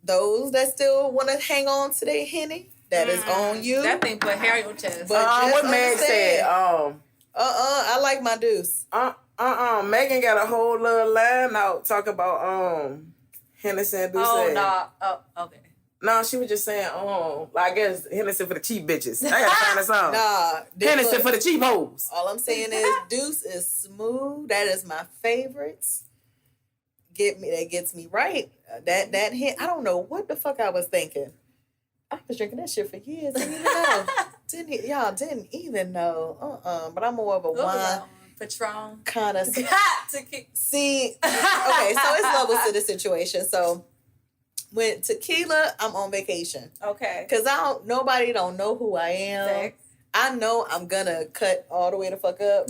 A: Those that still want to hang on to their Henny, that is on you.
B: That thing put hair on your chest.
A: But
C: what Meg said,
A: I like my Deuce.
C: Megan got a whole little line out talking about Hennessy and Douce.
B: Oh no. Oh, okay.
C: No, she was just saying, I guess Hennessy for the cheap bitches. I gotta find a song. Hennessy for the cheap hoes.
A: All I'm saying is Deuce is smooth. That is my favorites. That gets me right. That hint. I don't know what the fuck I was thinking. I was drinking that shit for years. Didn't even know. Didn't even know. But I'm more of a wine.
B: Patron.
A: Kind of. See. Okay, so it's levels to the situation. So when tequila, I'm on vacation.
B: Okay.
A: Because nobody don't know who I am. Thanks. I know I'm gonna cut all the way the fuck up.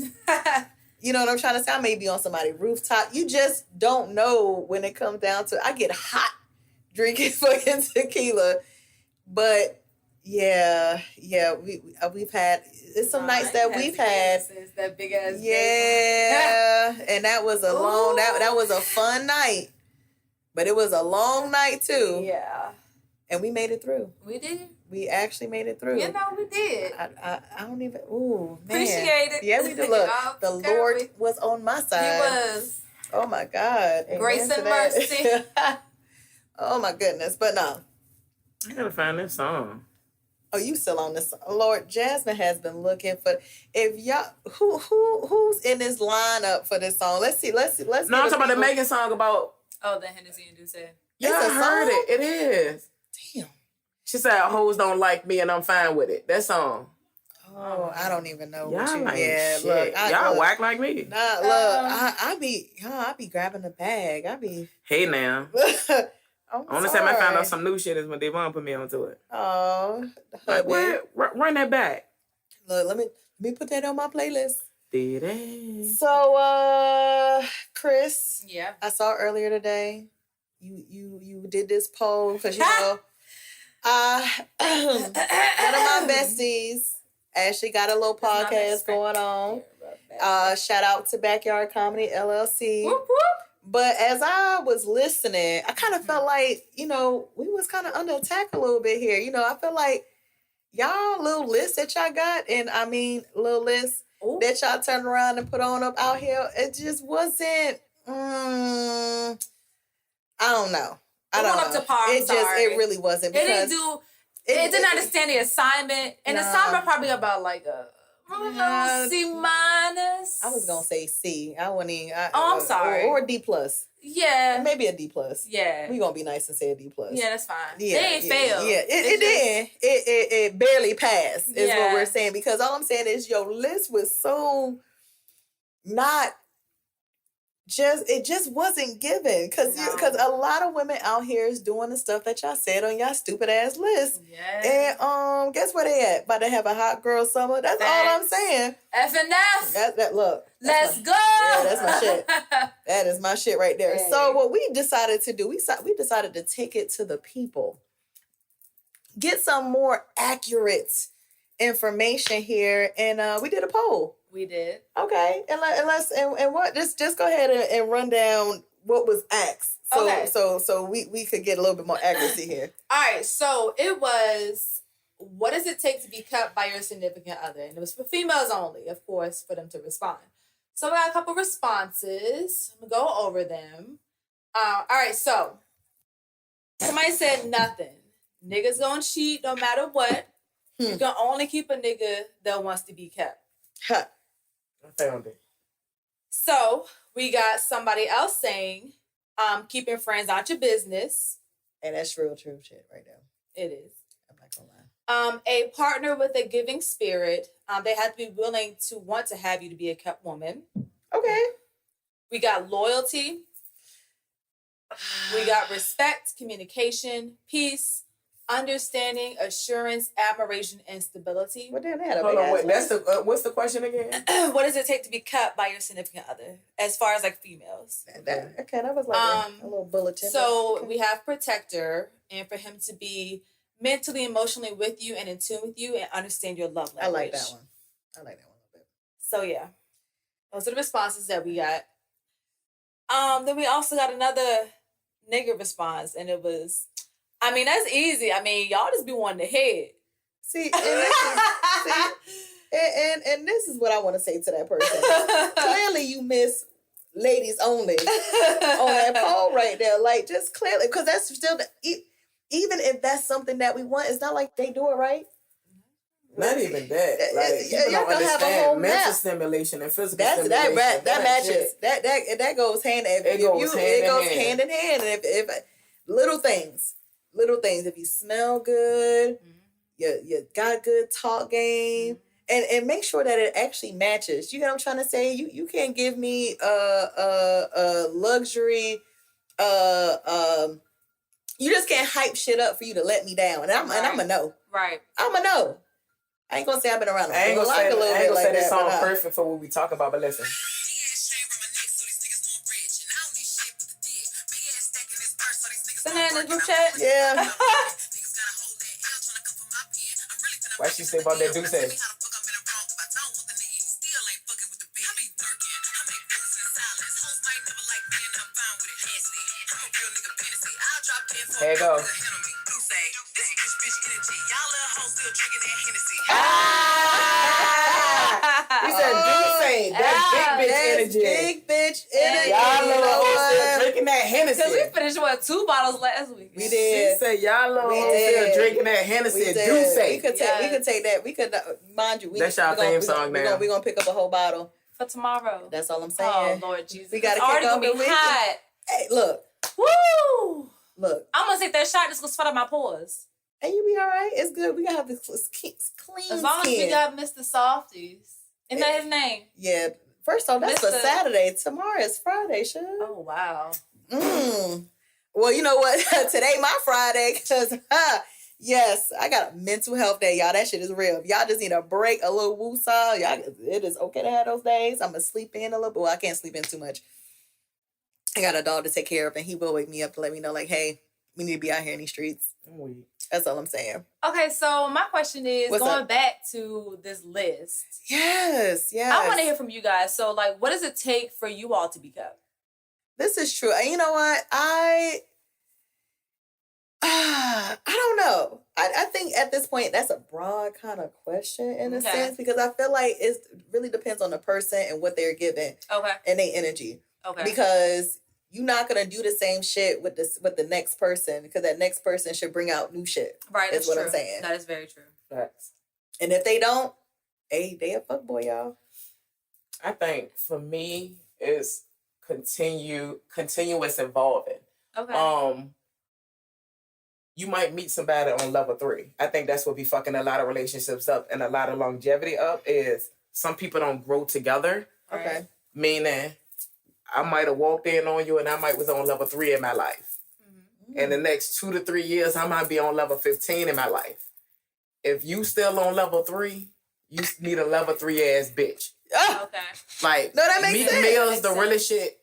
A: You know what I'm trying to say? I may be on somebody's rooftop. You just don't know when it comes down to. I get hot drinking fucking tequila, but yeah, we've had. It's some nights that we've had.
B: That big ass.
A: Yeah, and that was a long. That was a fun night, but it was a long night too.
B: Yeah,
A: and we made it through.
B: We did.
A: We actually made it through.
B: You know, we did.
A: I don't even. Ooh, man.
B: Appreciate it.
A: Yeah, we did. Look, the Lord was on my side.
B: He was.
A: Oh my God.
B: Grace and mercy.
A: Oh my goodness. But no.
C: I gotta find this song.
A: Oh, you still on this? Lord, Jasmine has been looking for. If y'all, who's in this lineup for this song? Let's see.
C: No, I'm talking about the Megan song about.
B: Oh, the Hennessy and Douce.
C: Yeah, I heard it. It is.
A: Damn.
C: She said, "Hoes don't like me, and I'm fine with it." That song.
A: Oh, I don't even know.
C: Y'all like
A: shit.
C: Look, y'all whack like me.
A: Nah, look, I be grabbing the bag.
C: Hey now. Only time I found out some new shit is when Devon put me onto it.
A: Oh,
C: like, run that back.
A: Look, let me put that on my playlist.
C: Did it?
A: So, Criss.
B: Yeah.
A: I saw earlier today. You did this poll because you know. One of my besties actually got a little podcast going on. Shout out to Backyard Comedy LLC.
B: Whoop, whoop.
A: But as I was listening, I kind of felt like, we was kind of under attack a little bit here. I feel like y'all little list that y'all got, and I mean little list that y'all turned around and put on up out here, it just wasn't, I don't know. I don't know.
B: Up to par.
A: It really wasn't. Because
B: it didn't understand the assignment. And the assignment probably about like a C minus.
A: I was gonna say C. I wouldn't even.
B: I'm sorry.
A: Or D plus.
B: Yeah.
A: Maybe a D plus.
B: Yeah.
A: We gonna be nice and say a D plus.
B: Yeah, that's fine.
A: Yeah,
B: they ain't failed.
A: Yeah, it did. It barely passed. Is what we're saying, because all I'm saying is your list was so not. It just wasn't given, because a lot of women out here is doing the stuff that y'all said on y'all stupid ass list.
B: Yeah.
A: And guess where they at? About to have a hot girl summer. That's all I'm saying.
B: F&F.
A: That look.
B: Let's go.
A: Yeah, that's my shit. That is my shit right there.
B: Hey.
A: So what we decided to do, we decided to take it to the people. Get some more accurate information here, and we did a poll.
B: We did.
A: Okay, and let's what just go ahead and run down what was asked. So
B: Okay.
A: so we could get a little bit more accuracy here.
B: All right, so it was, what does it take to be cut by your significant other? And it was for females only, of course, for them to respond. So I got a couple responses. I'm going to go over them. All right, so somebody said nothing. Niggas gonna cheat no matter what. You can only keep a nigga that wants to be kept.
A: Huh.
C: I found it.
B: So we got somebody else saying, keeping friends out your business.
A: And that's real true shit right there.
B: It is.
A: I'm not gonna lie.
B: A partner with a giving spirit. They have to be willing to want to have you to be a kept woman.
A: Okay.
B: We got loyalty. We got respect, communication, peace, understanding, assurance, admiration, and stability.
A: Well, damn, they had a
C: Hold
A: big
C: on, wait.
A: ass
C: That's the what's the question again?
B: What does it take to be cut by your significant other, as far as like females?
A: that was like a little bulletin.
B: So
A: okay.
B: we have protector, and for him to be mentally, emotionally with you and in tune with you and understand your love language.
A: I like that one. I like that one a little bit.
B: So yeah, those are the responses that we got. Then we also got another nigga response, and it was, I mean, that's easy. I mean, y'all just be wanting to head.
A: See, and this is what I want to say to that person. Clearly, you miss ladies only on that poll right there. Like, just clearly, because that's still even if that's something that we want, it's not like they do it right.
C: Not even that. Like, people
A: y'all
C: don't
A: gonna have a whole
C: understand mental
A: map.
C: stimulation and physical
A: That
C: stimulation.
A: matches. That goes hand in hand.
C: It goes
A: hand in hand. And if little things. If you smell good, you got good talk game, and make sure that it actually matches. You know what I'm trying to say? You can't give me a luxury. You just can't hype shit up for you to let me down. And I'm a no.
B: Right.
A: I'm a no. I ain't gonna say I've been around.
C: I ain't gonna say, this song
A: but,
C: perfect for what we talk about, but listen.
B: Send that in the group chat.
A: Yeah.
C: Why she say about that dude say? There you go. He said, "Dude, that big bitch energy.
A: Big bitch energy.
C: Y'all
A: You
C: little
A: know
C: hoes
A: what?
C: still drinking that Hennessy."
B: Because we finished, 2 bottles last week?
A: We
C: She
A: did.
C: said, "Y'all little
A: We
C: hoes still
A: did.
C: drinking that Hennessy."
A: We
C: Do
A: did.
C: say.
A: We could take that. We could mind you.
C: That's y'all theme song now.
A: We're gonna pick up a whole bottle.
B: For tomorrow.
A: That's all I'm
B: Oh,
A: saying.
B: Lord Jesus.
A: We gotta
B: it's already
A: kick
B: going to
A: off
B: be
A: the weekend.
B: hot.
A: Hey, look.
B: Woo!
A: Look.
B: I'm going to take that shot that's going to sweat out my pores.
A: And you be all right. It's good. We gotta have this clean
B: As long as we
A: skin.
B: got Mr. Softies. Isn't that his name?
A: Yeah. First off, that's for
B: Mr.
A: Saturday. Tomorrow is Friday, sure.
B: Oh, wow.
A: Well, you know what? Today my Friday, because yes, I got a mental health day, y'all. That shit is real. If y'all just need a break, a little woosah, y'all, it is okay to have those days. I'm gonna sleep in a little bit. Well, I can't sleep in too much. I got a dog to take care of, and he will wake me up to let me know, like, hey, we need to be out here in these streets. That's all I'm saying.
B: Okay, so my question is,
A: What's
B: going
A: up?
B: back to this list.
A: Yes.
B: I want to hear from you guys. So, like, what does it take for you all to be kept?
A: This is true. And you know what? I don't know. I think at this point, that's a broad kind of question in a sense, because I feel like it really depends on the person and what they're given.
B: Okay.
A: And their energy.
B: Okay.
A: Because you're not going to do the same shit with the next person, because that next person should bring out new shit.
B: Right, that's
A: what
B: true.
A: I'm saying.
B: That is very true.
C: Facts.
A: And if they don't, hey, they a fuckboy, y'all.
C: I think for me is continuous involving.
B: Okay.
C: You might meet somebody on level 3. I think that's what be fucking a lot of relationships up and a lot of longevity up, is some people don't grow together.
A: Okay.
C: Meaning, I might have walked in on you and I might was on level 3 in my life.
A: Mm-hmm.
C: In the next 2 to 3 years, I might be on level 15 in my life. If you still on level 3, you need a level 3 ass bitch.
B: Okay.
C: Like,
A: no, that makes
C: Meek
A: sense.
C: Mill's the realest shit.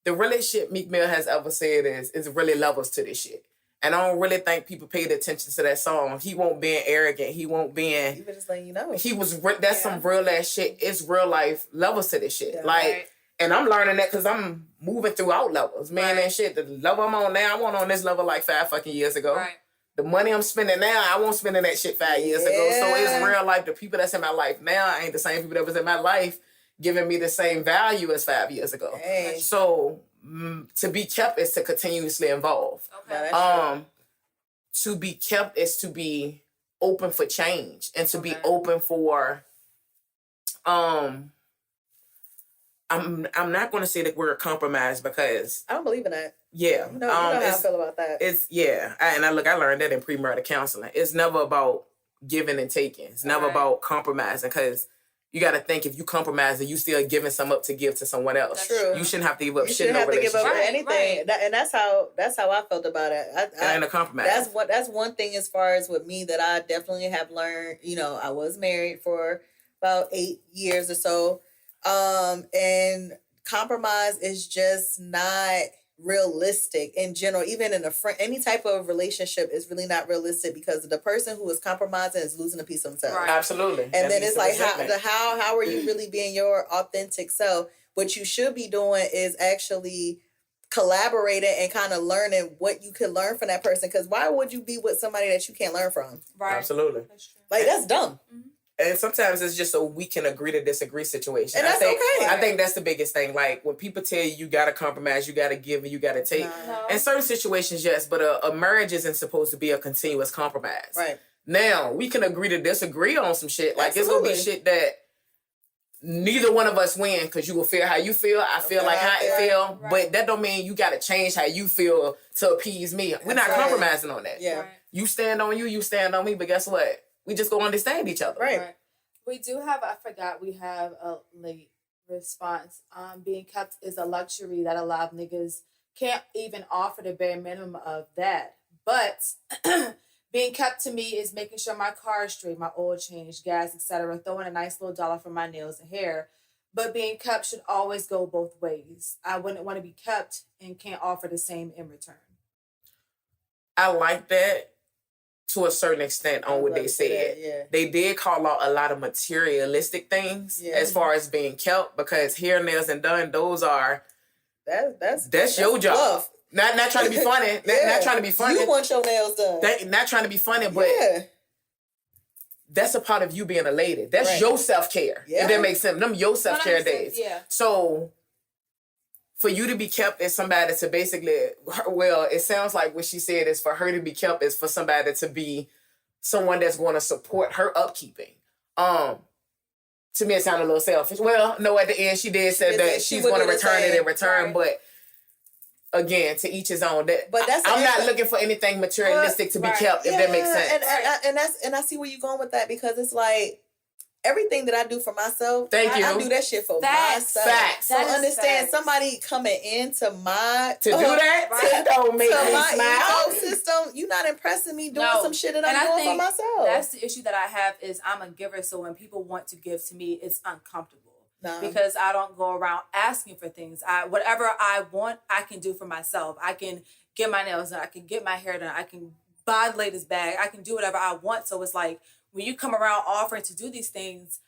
C: The realest shit Meek Mill has ever said is really levels to this shit. And I don't really think people paid attention to that song. He won't being arrogant. He won't being.
A: Even just letting you know.
C: He was. That's some real ass shit. It's real life levels to this shit.
A: Yeah.
C: Like,
B: Right.
C: And I'm learning that because I'm moving throughout levels. Man, and shit, the level I'm on now, I wasn't on this level like 5 fucking years ago.
B: Right.
C: The money I'm spending now, I won't spend that shit 5 years ago. So it's real life. The people that's in my life now ain't the same people that was in my life giving me the same value as 5 years ago.
A: Hey.
C: So to be kept is to continuously evolve.
B: Okay.
C: To be kept is to be open for change and to be open for I'm not going to say the word compromise because
A: I don't believe in that.
C: Yeah,
A: you know how I feel about that.
C: It's I learned that in premarital counseling. It's never about giving and taking. It's never about compromising because you got to think if you compromise and you still giving some up to give to someone else.
A: That's true.
C: You shouldn't have to give up
A: you
C: shit in a relationship.
A: Give up anything, and that's how I felt about it.
C: And a compromise.
A: That's one thing as far as with me that I definitely have learned. You know, I was married for about 8 years or so, and compromise is just not realistic in general. Even in a friend, any type of relationship is really not realistic because the person who is compromising is losing a piece of themselves.
C: Right. Absolutely.
A: And then it's like how are you really being your authentic self? What you should be doing is actually collaborating and kind of learning what you can learn from that person. Because why would you be with somebody that you can't learn from?
B: Right.
C: Absolutely.
B: That's true.
A: Like that's dumb.
B: Mm-hmm.
C: And sometimes it's just so we can agree to disagree situation.
A: And that's okay.
C: I think that's the biggest thing. Like when people tell you got to compromise, you got to give and you got to take.
B: No.
C: In certain situations, yes, but a marriage isn't supposed to be a continuous compromise.
A: Right.
C: Now, we can agree to disagree on some shit. Like it's going to be shit that neither one of us win because you will feel how you feel. I feel like how I feel. Right. But that don't mean you got to change how you feel to appease me. We're not compromising on that.
A: Yeah.
B: Right.
C: You stand on you stand on me. But guess what? We just go understand each other.
A: Right.
B: We do have, we have a late response. Being kept is a luxury that a lot of niggas can't even offer the bare minimum of that. But being kept to me is making sure my car is straight, my oil change, gas, etc. Throwing a nice little dollar for my nails and hair. But being kept should always go both ways. I wouldn't want to be kept and can't offer the same in return.
C: I like that. To a certain extent on what they said. They did call out a lot of materialistic things as far as being kept because hair, nails, and done, those are that's your job. Not trying to be funny. Not trying to be funny.
A: You want your nails done.
C: Not trying to be funny, but that's a part of you being a lady. That's your self-care. If that makes sense. Them your self-care days.
B: Yeah.
C: So for you to be kept as somebody to basically, well, it sounds like what she said is for her to be kept is for somebody to be someone that's going to support her upkeeping. To me, it sounded a little selfish. Well, no, at the end, she did say that she's going to return it in return, but again, to each his own. I'm not looking for anything materialistic to be kept, if that makes sense.
A: And I see where you're going with that because it's like, everything that I do for myself, I do that shit for myself.
C: Facts.
A: So understand somebody coming into my
C: do that don't make me smile.
A: Ecosystem, you're not impressing me doing some shit that I'm doing for myself.
B: That's the issue that I have is I'm a giver, so when people want to give to me, it's uncomfortable. Because I don't go around asking for things. Whatever I want, I can do for myself. I can get my nails done. I can get my hair done. I can buy the latest bag. I can do whatever I want. So it's like, when you come around offering to do these things,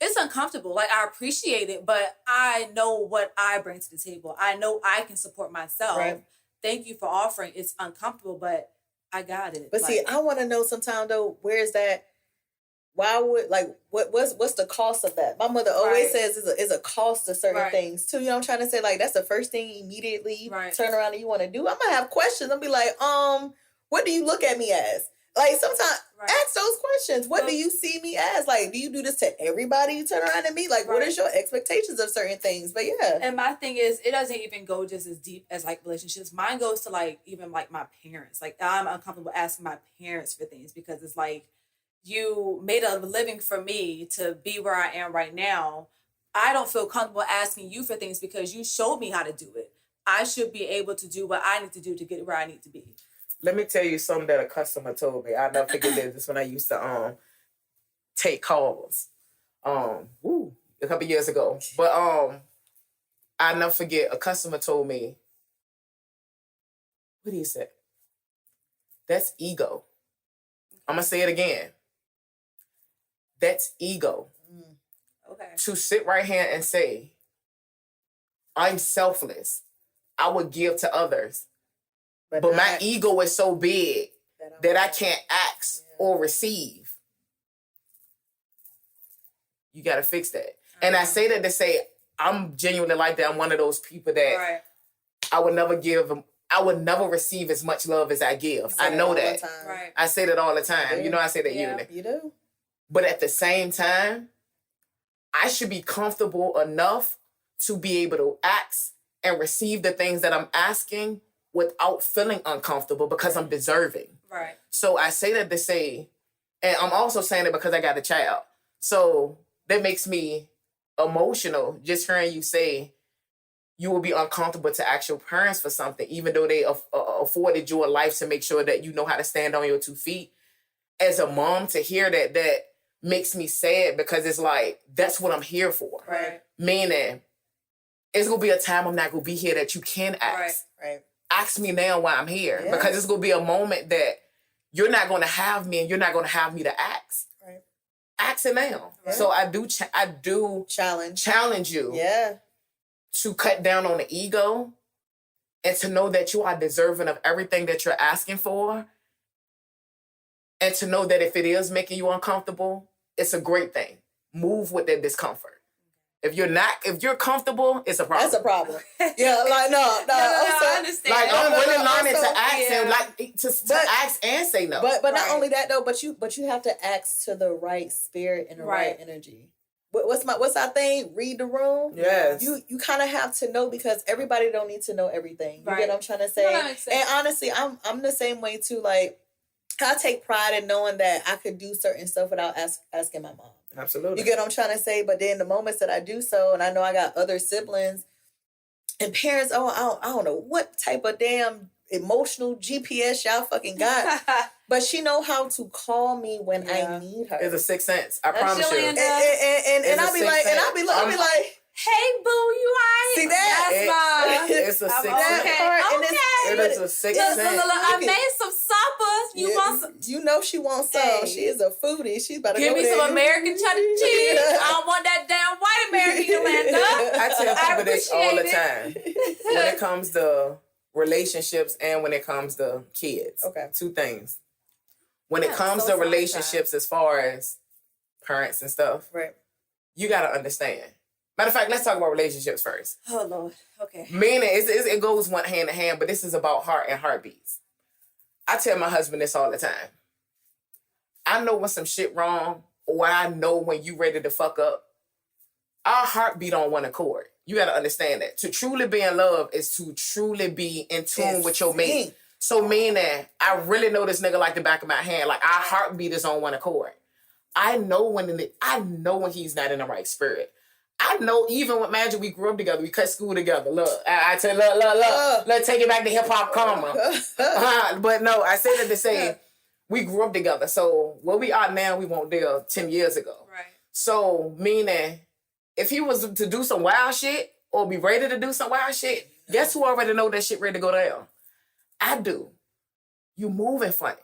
B: it's uncomfortable. Like, I appreciate it, but I know what I bring to the table. I know I can support myself.
A: Right.
B: Thank you for offering. It's uncomfortable, but I got it.
A: But see, I want to know sometime though, where is that? Why would what's the cost of that? My mother always says is a cost to certain things too. You know what I'm trying to say? Like that's the first thing immediately you turn around and you want to do. I'm gonna have questions. I'll be like, what do you look at me as? Like, sometimes ask those questions. What do you see me as? Like, do you do this to everybody you turn around and meet? Like, what is your expectations of certain things? But yeah.
B: And my thing is, it doesn't even go just as deep as, like, relationships. Mine goes to, like, even, like, my parents. Like, I'm uncomfortable asking my parents for things because it's like, you made a living for me to be where I am right now. I don't feel comfortable asking you for things because you showed me how to do it. I should be able to do what I need to do to get where I need to be.
C: Let me tell you something that a customer told me. I'll never forget this when I used to take calls. A couple years ago. But I'll never forget a customer told me, what did he say? That's ego. I'm gonna say it again. That's ego.
B: Okay.
C: To sit right here and say, I'm selfless. I would give to others. But my ego is so big that I can't ask or receive. You got to fix that. And I say that to say, I'm genuinely like that. I'm one of those people that I would never receive as much love as I give. I know that.
B: Right.
C: I say that all the time. You know, I say that yearly.
A: You do.
C: But at the same time, I should be comfortable enough to be able to ask and receive the things that I'm asking without feeling uncomfortable because I'm deserving.
B: Right.
C: So I say that to say, and I'm also saying it because I got a child. So that makes me emotional just hearing you say you will be uncomfortable to ask your parents for something, even though they afforded you a life to make sure that you know how to stand on your 2 feet. As a mom, to hear that makes me sad because it's like, that's what I'm here for.
B: Right.
C: Meaning, it's going to be a time I'm not going to be here that you can ask.
A: Right.
C: Ask me now why I'm here. Yeah. Because it's going to be a moment that you're not going to have me and you're not going to have me to ask.
A: Right.
C: Ask it now. Yeah. So I do challenge you.
A: Yeah.
C: To cut down on the ego and to know that you are deserving of everything that you're asking for. And to know that if it is making you uncomfortable, it's a great thing. Move with that discomfort. If you're comfortable, it's a problem.
A: That's a problem. Yeah, like no.
B: I understand.
C: Like I'm really learning to ask and like to ask and say no.
A: But not only that though, but you have to ask to the right spirit and the right energy. What's our thing? Read the room.
C: Yes.
A: You kind of have to know because everybody don't need to know everything. You get what I'm trying to say? And honestly, I'm the same way too. Like I take pride in knowing that I could do certain stuff without asking my mom.
C: Absolutely.
A: You get what I'm trying to say? But then the moments that I do so, and I know I got other siblings and parents, I don't know what type of damn emotional GPS y'all fucking got. But she know how to call me when I need her.
C: It's a sixth sense. I promise you.
A: And I'll be like,
B: hey boo, you alright?
A: See that?
C: It's a sixth sense.
B: Okay.
C: It is a sixth sense.
B: I made some supper. You want some?
A: You know she wants some. Hey. She is a foodie. She's about to
B: give me some American cheddar cheese. I don't want that damn white American, Yolanda.
C: I tell people this all the time. When it comes to relationships and when it comes to kids.
A: Okay.
C: 2 things. When it comes to relationships as far as parents and stuff,
A: right?
C: You got to understand. Matter of fact, let's talk about relationships first.
B: Oh, Lord. Okay.
C: Meaning, it goes one hand in hand, but this is about heart and heartbeats. I tell my husband this all the time. I know when some shit wrong, or I know when you ready to fuck up. Our heartbeat on one accord. You got to understand that. To truly be in love is to truly be in tune with your mate. So meaning, I really know this nigga like the back of my hand. Like, our heartbeat is on one accord. I know when he's not in the right spirit. I know even with Magic, we grew up together. We cut school together. Look, I tell look. Let's take it back to hip hop karma. But no, I say that to say we grew up together. So where we are now, we weren't there 10 years ago.
B: Right.
C: So meaning, if he was to do some wild shit or be ready to do some wild shit, guess who already know that shit ready to go down? I do. You moving funny.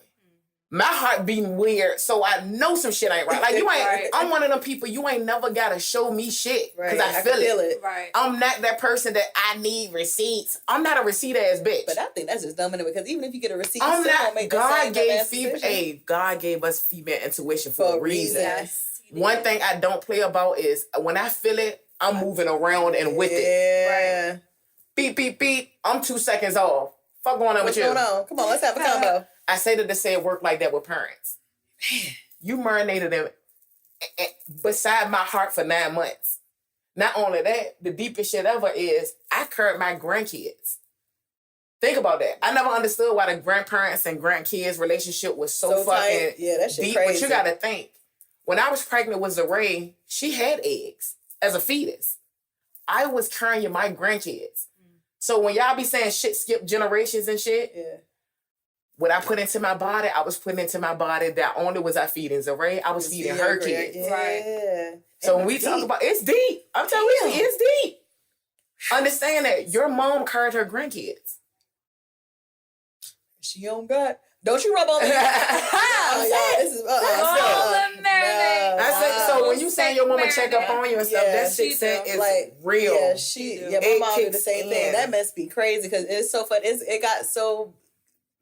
C: My heart beating weird, so I know some shit ain't right. Like, you ain't, right. I'm one of them people, you ain't never gotta show me shit, because I feel it.
B: Right.
C: I'm not that person that I need receipts. I'm not a receipt ass bitch.
A: But I think that's just dumb, because even if you get a receipt,
C: I'm not, God gave us female intuition for a reason.
B: Yes.
C: One thing I don't play about is, when I feel it, I'm moving around and with it.
A: Yeah. Right.
C: Beep, beep, beep, I'm 2 seconds off. Fuck going on with you?
A: What's going on? Come on, let's have a combo.
C: I say that to say it work like that with parents. You marinated them beside my heart for 9 months. Not only that, the deepest shit ever is I carried my grandkids. Think about that. I never understood why the grandparents and grandkids relationship was so fucking
A: that shit
C: deep.
A: crazy.
C: But you gotta think, when I was pregnant with Zaray, she had eggs as a fetus. I was carrying my grandkids. So when y'all be saying shit skip generations and shit, what I put into my body, I was putting into my body that only was I feeding Zaray, I was feeding her kids.
A: Yeah. Right.
C: So when we talk about, it's deep. I'm telling you, it's deep. Understand that your mom carried her grandkids.
A: She don't got Don't you rub on me. This is
C: so when you say your mama check up on you and stuff, that 6 cents is like real.
A: Yeah, my mom did the same thing. That must be crazy because it's so fun. It got so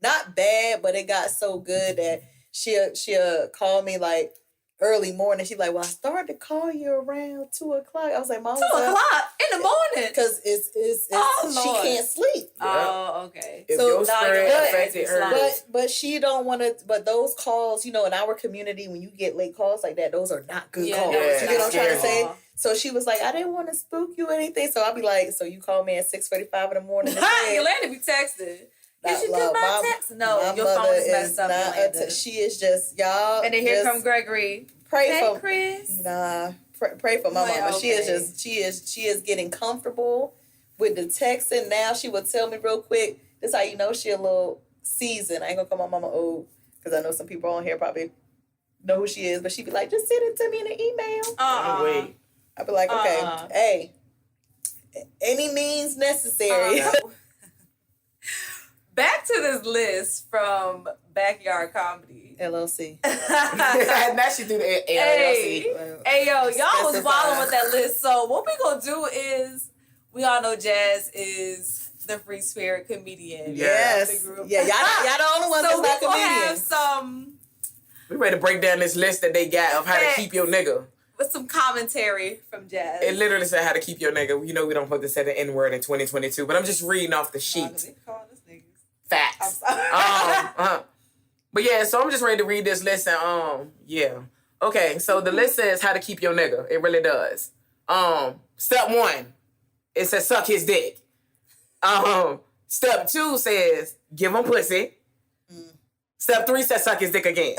A: not bad, but it got so good that she'll call me like early morning. She's like, well, I started to call you around 2:00. I was like, Mom,
B: 2:00 in the morning
A: because it's she can't sleep.
B: Oh, okay.
C: If your spirit affected her,
A: but she don't want to. But those calls, in our community, when you get late calls like that, those are not good calls.
C: Yeah,
A: you know what I'm trying to say? So she was like, I didn't want to spook you or anything. So I'll be like, so you call me at 6:45 in the morning?
B: Yolanda be texting. Did you get my text? No, your phone is messed up.
A: She is just, y'all.
B: And then here come Gregory.
A: Pray for
B: Criss.
A: Pray for my mama.
B: Okay.
A: She is getting comfortable with the texting now. She will tell me real quick. This is how you know she a little seasoned. I ain't gonna call my mama old because I know some people on here probably know who she is, but she be like, just send it to me in an email.
C: Wait.
A: I be like, okay, hey, any means necessary.
B: Back to this list from Backyard Comedy
A: LLC.
C: Now she do the LLC.
B: Hey, yo, y'all was wilding with that list. So what we gonna do is, we all know Jazz is the free spirit comedian.
A: Yes.
B: Of the group.
A: Yeah, y'all the only ones
B: so
A: that's not comedians.
B: Have some.
C: We ready to break down this list that they got of how to keep your nigga.
B: With some commentary from Jazz.
C: It literally said how to keep your nigga. You know we don't put to say the N-word in 2022, but I'm just reading off the sheet. Facts. But yeah, so I'm just ready to read this list and yeah. Okay, so the list says how to keep your nigga. It really does. Step 1, it says suck his dick. Step 2 says give him pussy. Step 3 says suck his dick again.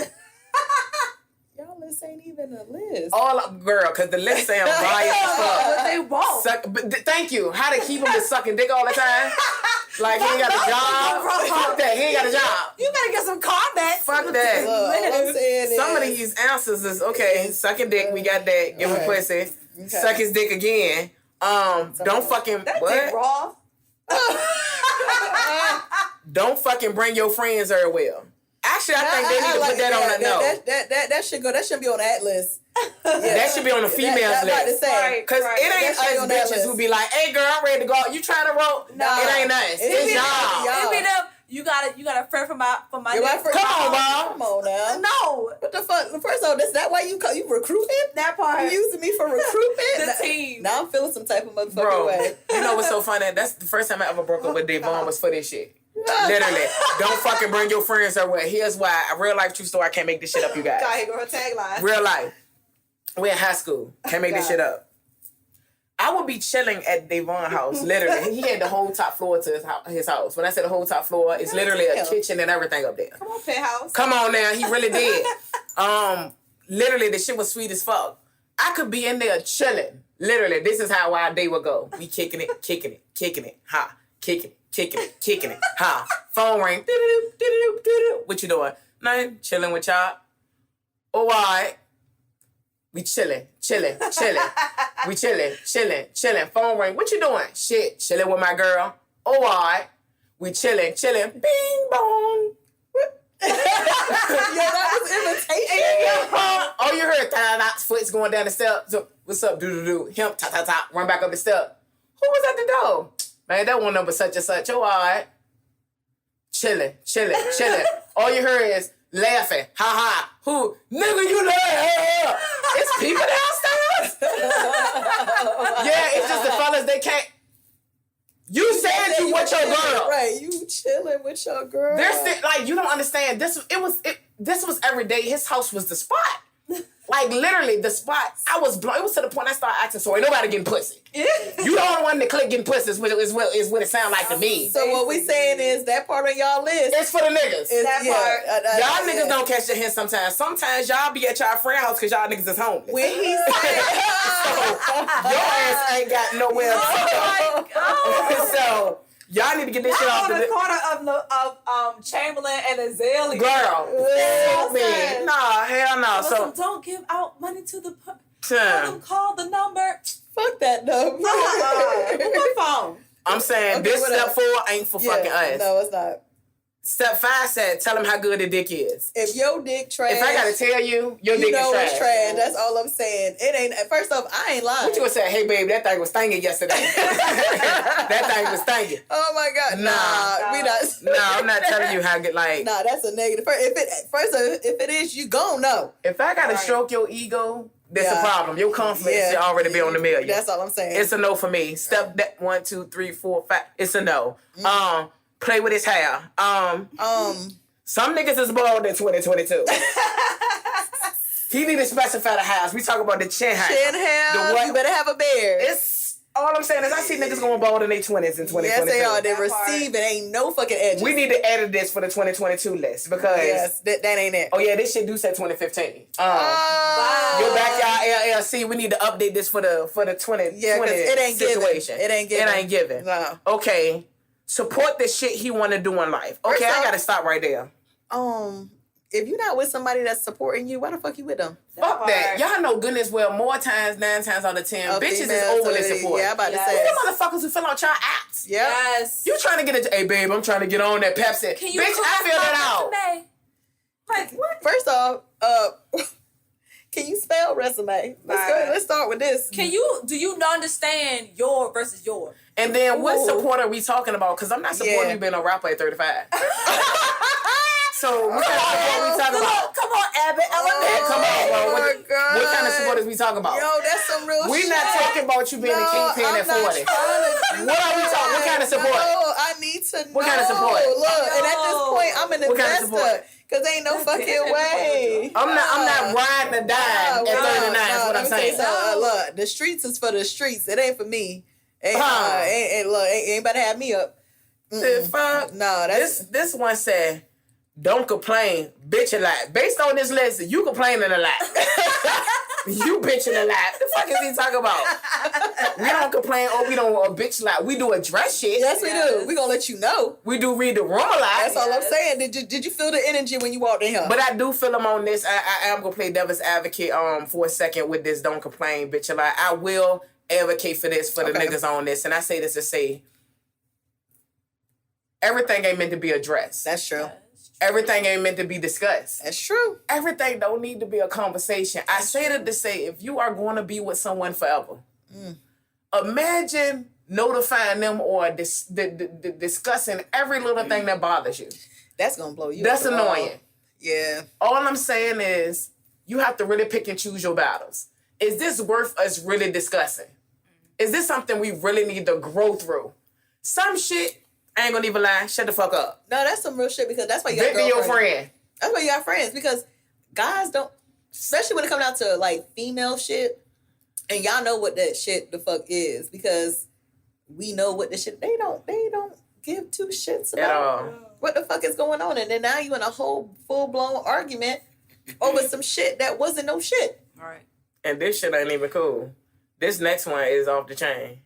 A: Y'all list ain't even a list.
C: All up, girl, because the list say I'm biased as fuck.
B: But they won't.
C: Thank you. How to keep him just sucking dick all the time? Like he ain't got a job. Fuck that. He ain't got a job.
B: You better get some comments.
C: Fuck that.
A: Look, all I'm saying
C: Some of these answers is okay. Sucking dick. We got that. Give him pussy. Okay. Suck his dick again. Don't fucking
B: that
C: what?
B: Dick raw.
C: Don't fucking bring your friends everywhere. Actually, I think they need to put that on the note.
A: That should go. That should be on that list.
C: That should be on the females list. Because it ain't us bitches who be like, hey girl, I'm ready to go. You trying to roll? No, it ain't us. It's y'all.
B: It be them. You got a friend for my
C: Come on, Bob.
A: Come on now.
B: No.
A: What the fuck? First of all, is that why you recruiting?
B: That part.
A: You using me for recruitment?
B: The team.
A: Now I'm feeling some type of motherfucking way.
C: You know what's so funny? That's the first time I ever broke up with Devon was for this shit. Literally. Don't fucking bring your friends everywhere. Here's why. A real life true story. I can't make this shit up, you guys.
B: God, here go her tagline.
C: Real life. We're in high school. Can't make this shit up. I would be chilling at Devon's house, literally. He had the whole top floor to his house. When I say the whole top floor, it's literally a kitchen and everything up there.
B: Come on, penthouse.
C: Come on now, he really did. Literally, the shit was sweet as fuck. I could be in there chilling. Literally, this is how our day would go. We kicking it, ha. Kicking it, ha. Phone ring, what you doing? Nothing, chilling with y'all. Oh, all right. We chilling. We chilling. Phone ring. What you doing? Shit. Chilling with my girl. Oh, all right. We chilling. Bing bong.
A: That was imitation.
C: Oh, you heard foot's going down the steps. So, what's up? Do. Him, ta. Run back up the step. Who was at the door? Man, that one number such and such. Oh, all right. Chilling. All you heard is laughing. Ha. Who? Nigga, you laugh. It's people downstairs. Yeah, it's just the fellas, they can't. You said you with your girl.
A: Right, you chilling with your girl.
C: Like, you don't understand. This was every day. His house was the spot. Like, literally, the spot. I was blown. It was to the point I started acting so ain't nobody getting pussy. You the only one that click getting pussy is what it sound like to me.
A: So what we saying is that part of y'all list.
C: It's for the niggas.
A: Part.
C: Y'all niggas don't catch the hint sometimes. Sometimes y'all be at y'all friend house because y'all niggas is homeless.
A: When he said,
C: your ass ain't got nowhere to go. So y'all need to get this shit off
B: on the corner of Chamberlain and Azalea.
C: Girl, man. Nah, hell no.
B: So don't give out money to the call the number.
A: Fuck that number.
B: What phone?
C: I'm saying this step 4 ain't for fucking us.
A: No, it's not.
C: Step 5 said, tell him how good the dick is.
A: If your dick trash,
C: if I gotta tell you, your dick is trash.
A: It's trash. That's all I'm saying. It ain't. First off, I ain't lying.
C: What you would say? Hey, babe, that thing was stinging yesterday. That thing was stinging.
A: Oh my God, nah, we not.
C: No, I'm not telling you how good. Like,
A: nah, that's a negative. If it is, you gon' know.
C: If I gotta stroke your ego, that's a problem. Your confidence should already be on the million.
A: That's all I'm saying.
C: It's a no for me. Step that 1, 2, 3, 4, 5. It's a no. Play with his hair. Some niggas is bald in 2022. He need to specify the house. We talk about the chin hair.
A: Chin hair. You better have a beard.
C: It's all I'm saying is I see niggas going bald in their 20s in 2022.
A: Yes, they are. They receive it. Ain't no fucking edges.
C: We need to edit this for the 2022 list because
A: that ain't it.
C: Oh yeah, this shit do say 2015.
A: Wow.
C: Your backyard LLC. We need to update this for the 2020
A: it ain't
C: situation.
A: It ain't given.
C: No. Okay. Support the shit he want to do in life. Okay, I gotta stop right there.
A: If you're not with somebody that's supporting you, why the fuck you with them?
C: Fuck that. Y'all know goodness well 9 times out of 10, bitches is overly supportive.
A: Yeah, I'm about to say.
C: Them motherfuckers who fill out y'all apps.
A: Yep.
B: Yes.
C: You trying to get hey babe, I'm trying to get on that Pepsi.
B: Can you
C: bitch, I feel that out.
B: Like what?
A: First off, can you spell resume? Let's start with this.
B: Do you understand your versus your?
C: And then what support are we talking about? Because I'm not supporting you being a rapper at 35. So what kind of support are we talking about?
B: Come on, Abbott.
C: Come on, bro. What kind of support is we talking about?
A: Yo, that's some real shit.
C: We're not talking about you being a kingpin at 40. What are we talking? What kind of support?
A: No, I need to know.
C: What kind of support?
A: Look, and at this point, I'm an investor. Because ain't no fucking way.
C: I'm not riding or dying at 39 is what I'm saying.
A: Look, the streets is for the streets. It ain't for me. Ain't about to have me up.
C: Fuck.
A: No,
C: this one said, don't complain, bitch a lot. Based on this list, you complaining a lot. You bitching a lot. The fuck is he talking about? We don't complain or we don't bitch a lot. We do address shit.
A: Yes, we do. We gonna let you know.
C: We do read the room a lot.
A: That's all I'm saying. Did you feel the energy when you walked in here?
C: But I do feel him on this. I am gonna play devil's advocate for a second with this don't complain, bitch a lot. I will advocate for this for the niggas on this. And I say this to say everything ain't meant to be addressed.
A: That's true.
C: Everything ain't meant to be discussed.
A: That's true.
C: Everything don't need to be a conversation. I say that to say, if you are going to be with someone forever, imagine notifying them or discussing every little thing that bothers you.
A: That's going to blow you.
C: That's annoying.
A: Yeah.
C: All I'm saying is you have to really pick and choose your battles. Is this worth us really discussing? Is this something we really need to grow through? Some shit, I ain't gonna even lie, shut the fuck up.
A: No, that's some real shit because that's why you got
C: your friend.
A: That's why you got friends because guys don't, especially when it comes down to like female shit, and y'all know what that shit the fuck is because we know what the shit, they don't give two shits about what the fuck is going on. And then now you in a whole full-blown argument over some shit that wasn't no shit.
B: All right.
C: And this shit ain't even cool. This next one is off the chain.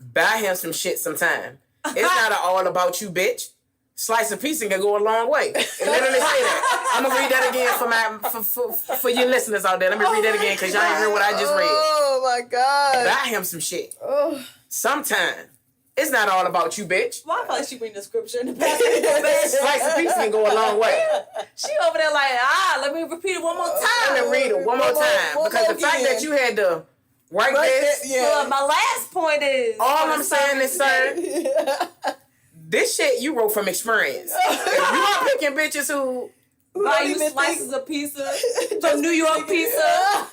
C: Buy him some shit sometime. It's not all about you, bitch. Slice of pizza can go a long way. It literally say that. I'm gonna read that again for your listeners out there. Let me read that again because y'all ain't heard what I just read.
A: Oh my God.
C: Buy him some shit. Sometime. It's not all about you, bitch.
B: Why well, she reading the scripture in the back?
C: Slice of pizza can go a long way.
B: She over there like, let me repeat it one more time.
C: Let me read it one more time. Because the fact that you had to write this.
B: Well, my last point is.
C: All I'm saying is, sir, this shit you wrote from experience. If you are picking bitches who
B: buy you slices of pizza from New York Pizza,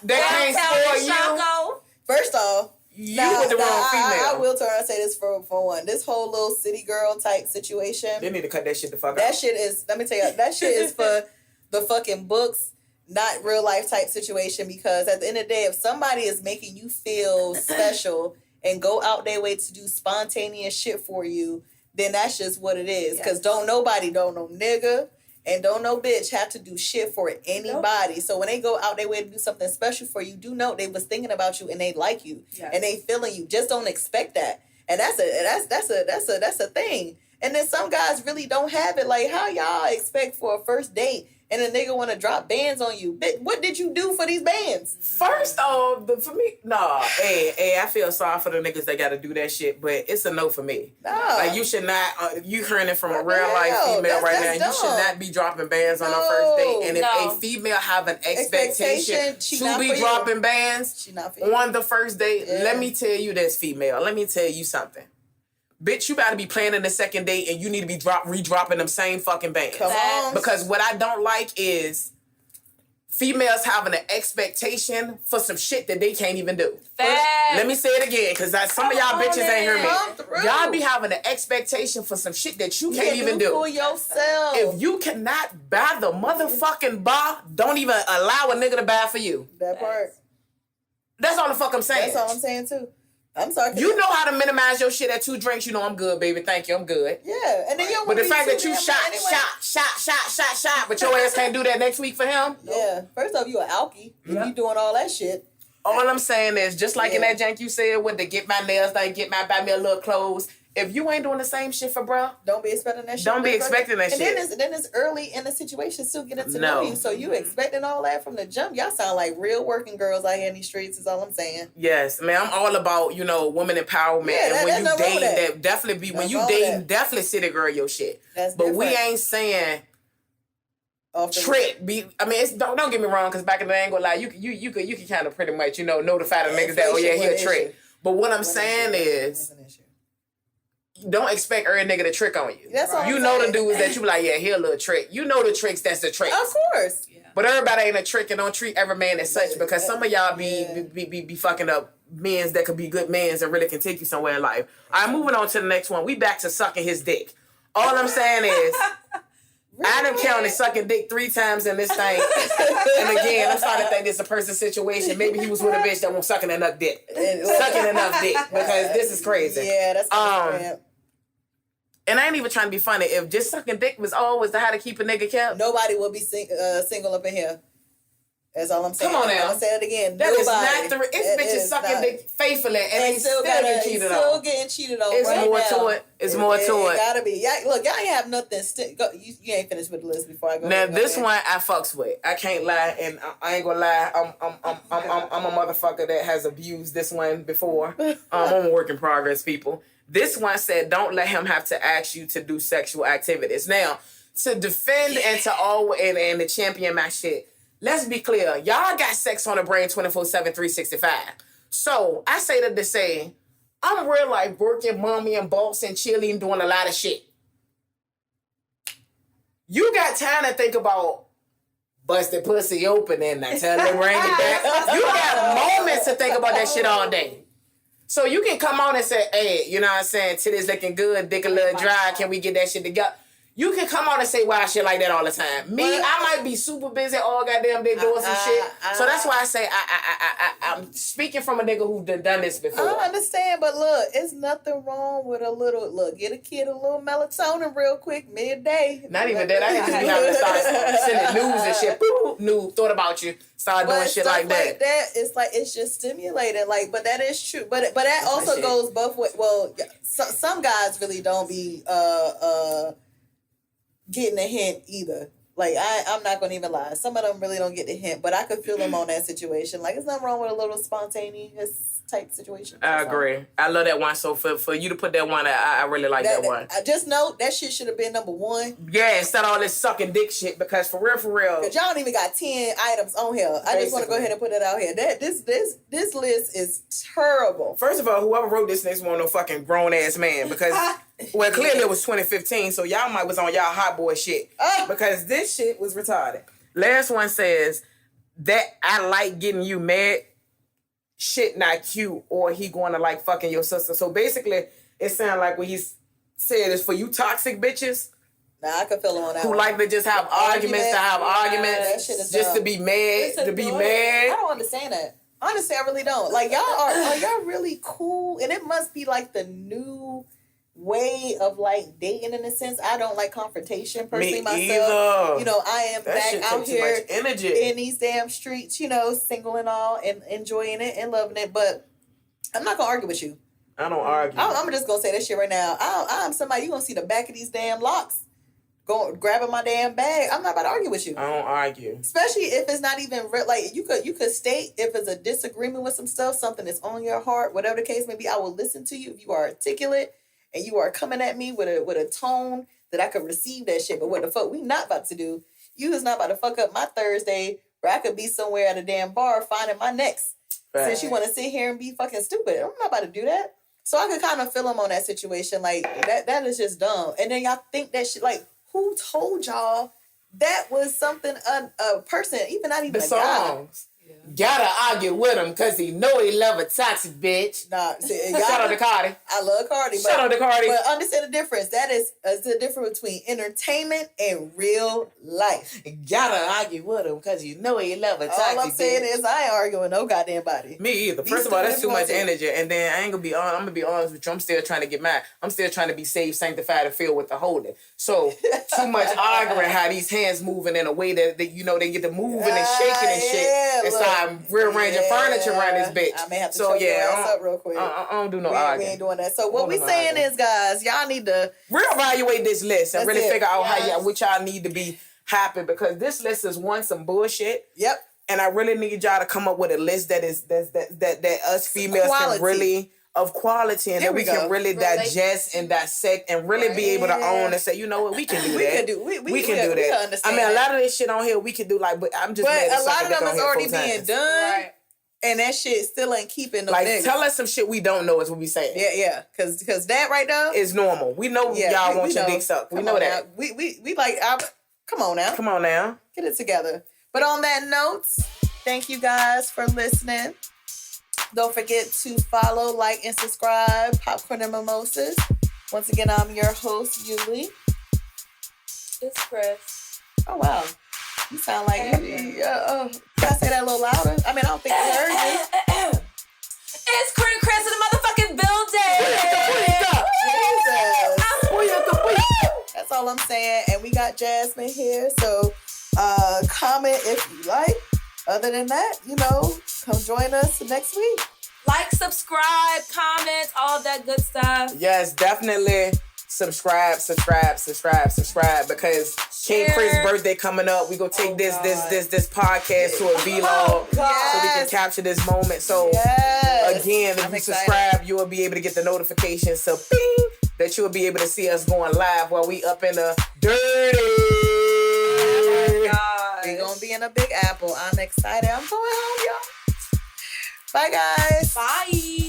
C: that ain't for you.
A: First off,
C: you with the wrong female.
A: I will turn and say this for one. This whole little city girl type situation.
C: They need to cut that shit the fuck out.
A: That shit is, let me tell you, that shit is for the fucking books, not real life type situation. Because at the end of the day, if somebody is making you feel special and go out their way to do spontaneous shit for you, then that's just what it is. Because don't no nigga and don't no bitch have to do shit for anybody. Nope. So when they go out their way to do something special for you, do know they was thinking about you and they like you and they feeling you. Just don't expect that. And that's a thing. And then some guys really don't have it. Like, how y'all expect for a first date and a nigga want to drop bands on you. What did you do for these bands?
C: First off, for me, I feel sorry for the niggas that got to do that shit, but it's a no for me.
A: Nah.
C: Like, you should not, you hearing it from a real life
A: hell?
C: female right now,
A: That's
C: you should
A: dumb.
C: not be dropping bands on her first date. And if
B: No.
C: a female have an expectation
A: she
C: to
A: not
C: be
A: for you.
C: dropping bands
A: She not for you.
C: on the first date,
A: Yeah.
C: let me tell you this, female. Let me tell you something. Bitch, you gotta be planning the second date and you need to be re-dropping them same fucking bands.
A: Come on.
C: Because what I don't like is females having an expectation for some shit that they can't even do.
B: Facts.
C: Let me say it again, because some of y'all
A: Come on,
C: bitches ain't hear me.
A: come through.
C: Y'all be having an expectation for some shit that you can't even do.
A: for yourself.
C: If you cannot buy the motherfucking bar, don't even allow a nigga to buy for you.
A: That part.
C: That's all the fuck I'm saying.
A: That's all I'm saying too. I'm sorry.
C: You know how to minimize your shit at 2 drinks. You know I'm good, baby. Thank you. I'm good.
A: Yeah, and then you don't
C: But
A: wanna
C: the
A: be
C: fact that
A: too
C: you
A: damn
C: shot,
A: anyway.
C: but your ass can't do that next week for him.
A: Yeah. First off, you an alky.
C: Yeah.
A: You doing all that shit.
C: All I'm saying is, just like in
A: Yeah.
C: that jank you said with the get my nails done, buy me a little clothes. If you ain't doing the same shit for bruh,
A: Don't be expecting that shit.
C: Don't be expecting that
A: and
C: shit.
A: Then it's early in the situation still getting to
C: No.
A: know you. So you expecting all that from the jump. Y'all sound like real working girls out here in these streets is all I'm saying.
C: yes, man, I'm all about, women empowerment.
A: Yeah,
C: and when
A: that's
C: you
A: nothing wrong with
C: dating,
A: that.
C: that definitely be, when
A: Nothing
C: you
A: wrong with
C: dating,
A: that.
C: definitely city girl your shit.
A: That's
C: But we
A: different.
C: ain't saying
A: Off the-
C: trick. It's don't get me wrong, because back in the day, I ain't gonna lie, you could kind of pretty much, notify the niggas that, oh yeah, he a
A: Inflation,
C: trick.
A: issue.
C: But what I'm
A: What
C: saying
A: issue?
C: is,
A: What's an issue?
C: don't expect every nigga to trick on you.
A: That's all
C: You
A: I'm
C: know
A: saying.
C: the dudes that you be like, yeah, he a little trick. You know the tricks that's the tricks.
A: Of course.
B: Yeah.
C: But everybody ain't a trick, and don't treat every man as such, because some of y'all
A: Yeah.
C: be fucking up men's that could be good men's and really can take you somewhere in life. All right, moving on to the next one. We back to sucking his dick. All I'm saying is, I done counted sucking dick 3 times in this thing. And again, I'm starting to think it's a person situation. Maybe he was with a bitch that won't sucking enough dick. Sucking enough dick. Because this is crazy.
A: Yeah, that's kind of
C: And I ain't even trying to be funny. If just sucking dick was always how to keep a nigga kept,
A: Nobody will be single up in here. That's all I'm saying.
C: Come on now.
A: I'm gonna say it again.
C: that is
A: Nobody.
C: not the... It's
A: That
C: bitches
A: is
C: sucking
A: not.
C: dick faithfully and they still
A: gotta-
C: get cheated
A: still
C: on.
A: getting cheated on.
C: It's
A: right
C: more
A: now.
C: to it. It's more to it.
A: Gotta be. Look, y'all ain't have nothing. You ain't finished with the list before I go.
C: Now
A: ahead and go
C: this
A: there.
C: one I fucks with. I can't lie, and I ain't gonna lie. I'm a motherfucker that has abused this one before. I'm a work in progress, people. This one said, "Don't let him have to ask you to do sexual activities." Now, to defend and to and to champion my shit. Let's be clear. Y'all got sex on the brain 24/7, 365. So I say that to say, I'm real life working, mommy and boss and chilling, doing a lot of shit. You got time to think about busting pussy open and I tell them bring it back. You got moments to think about that shit all day. So you can come on and say, hey, you know what I'm saying, titties looking good, dick a little dry, can we get that shit together? You can come on and say wild shit like that all the time. Me, I might be super busy all goddamn day doing some shit. So that's why I say I'm speaking from a nigga who done this before.
A: I understand, but look, it's nothing wrong with a little. Look, get a kid a little melatonin real quick midday.
C: Not even that. I need to be having to start sending news and shit. Boop, new thought about you. Start doing shit
A: stuff
C: like that.
A: It's like it's just stimulating. Like, but that is true. But that also
C: shit.
A: goes both ways. Well, some guys really don't be getting a hint either. Like I'm not gonna even lie. Some of them really don't get the hint, but I could feel them on that situation. Like, there's nothing wrong with a little spontaneous type situation.
C: I agree. I love that one. So for you to put that one, I really like that one.
A: I just know that shit should have been number 1.
C: Yeah, instead of all this sucking dick shit, because for real.
A: Cause y'all don't even got 10 items on here. I just want to go ahead and put it out here. This list is terrible.
C: First of all, whoever wrote this next one, no fucking grown ass man, because well, clearly it was 2015, so y'all might was on y'all hot boy shit, because this shit was retarded. Last one says that I like getting you mad. Shit not cute, or he going to like fucking your sister. So basically, it sounds like what he said is for you toxic bitches.
A: Nah, I can feel him on that
C: who
A: one.
C: like to just have arguments,
A: that shit is
C: just to
A: dumb.
C: be mad,
A: I
C: mad.
A: don't understand that. Honestly, I really don't. Like, y'all are y'all really cool? And it must be like the new way of like dating in a sense. I don't like confrontation personally myself.
C: Either.
A: You know, I am
C: That
A: back
C: shit
A: out
C: takes
A: here
C: too much energy.
A: in these damn streets, you know, single and all, and enjoying it and loving it. But I'm not gonna argue with you.
C: I don't argue.
A: I'm just gonna say that shit right now. I'm somebody, you gonna see the back of these damn locks grabbing my damn bag. I'm not about to argue with you.
C: I don't argue.
A: Especially if it's not even real. Like, you could state if it's a disagreement with some stuff, something that's on your heart, whatever the case may be. I will listen to you if you are articulate and you are coming at me with a tone that I could receive that shit. But what the fuck we not about to do? You is not about to fuck up my Thursday where I could be somewhere at a damn bar finding my next. Right. Since you want to sit here and be fucking stupid. I'm not about to do that. So I could kind of feel him on that situation. Like, that is just dumb. And then y'all think that shit, like, who told y'all that was something a person, even not even
C: the
A: a
C: songs. Gotta argue with him because he know he love a toxic bitch.
A: Nah, see,
C: shout out to Cardi.
A: I love Cardi.
C: Shout out to Cardi.
A: But understand the difference. That is the difference between entertainment and real life.
C: Gotta argue with him because you know he love a toxic bitch.
A: All I'm saying is I ain't arguing with no goddamn body.
C: Me either. First of all, that's too much energy. And then I ain't gonna be on. I'm gonna be honest with you. I'm still trying to get mad. I'm still trying to be saved, sanctified, and filled with the Holy. So too much arguing. How these hands moving in a way that you know they get to moving and shaking and shit. It's like rearranging furniture around this bitch.
A: I may have to choke your ass up real quick.
C: I don't do no arguing.
A: We ain't doing that. So what we saying is, guys, y'all need to
C: reevaluate this list and really figure out what y'all need to be happy, because this list is some bullshit.
A: Yep.
C: And I really need y'all to come up with a list that us females can really of quality, and that we can really digest and dissect and really be able to own and say, you know what, we can do that. We can do that. I mean, a lot of this shit on here we can do, like, but I'm just. But
A: a lot of them is already being done. Right. And that shit still ain't keeping no niggas.
C: Tell us some shit we don't know is what we saying.
A: Yeah. Cause that right now
C: is normal. We know y'all want your dick sucked. We know that.
A: We like, come on now.
C: Come on now.
A: Get it together. But on that note, thank you guys for listening. Don't forget to follow, like, and subscribe Popcorn and Mimosas. Once again, I'm your host, Ulei.
B: It's Criss.
A: Oh, wow. You sound like you. Can I say that a little louder? I mean, I don't think I heard you.
B: It's Criss in the motherfucking building.
A: Jesus. That's all I'm saying. And we got Jasmine here. So comment if you like. Other than that, come join us next week.
B: Like, subscribe, comment, all that good stuff.
C: Yes, definitely. Subscribe, because King Criss' birthday coming up. We gonna take this podcast to a vlog so we can capture this moment. So again, if you subscribe, you will be able to get the notification. So bing, that you will be able to see us going live while we up in the dirty.
A: Oh my God. We gonna be in a Big Apple. I'm excited. I'm going home, y'all. Bye, guys.
B: Bye.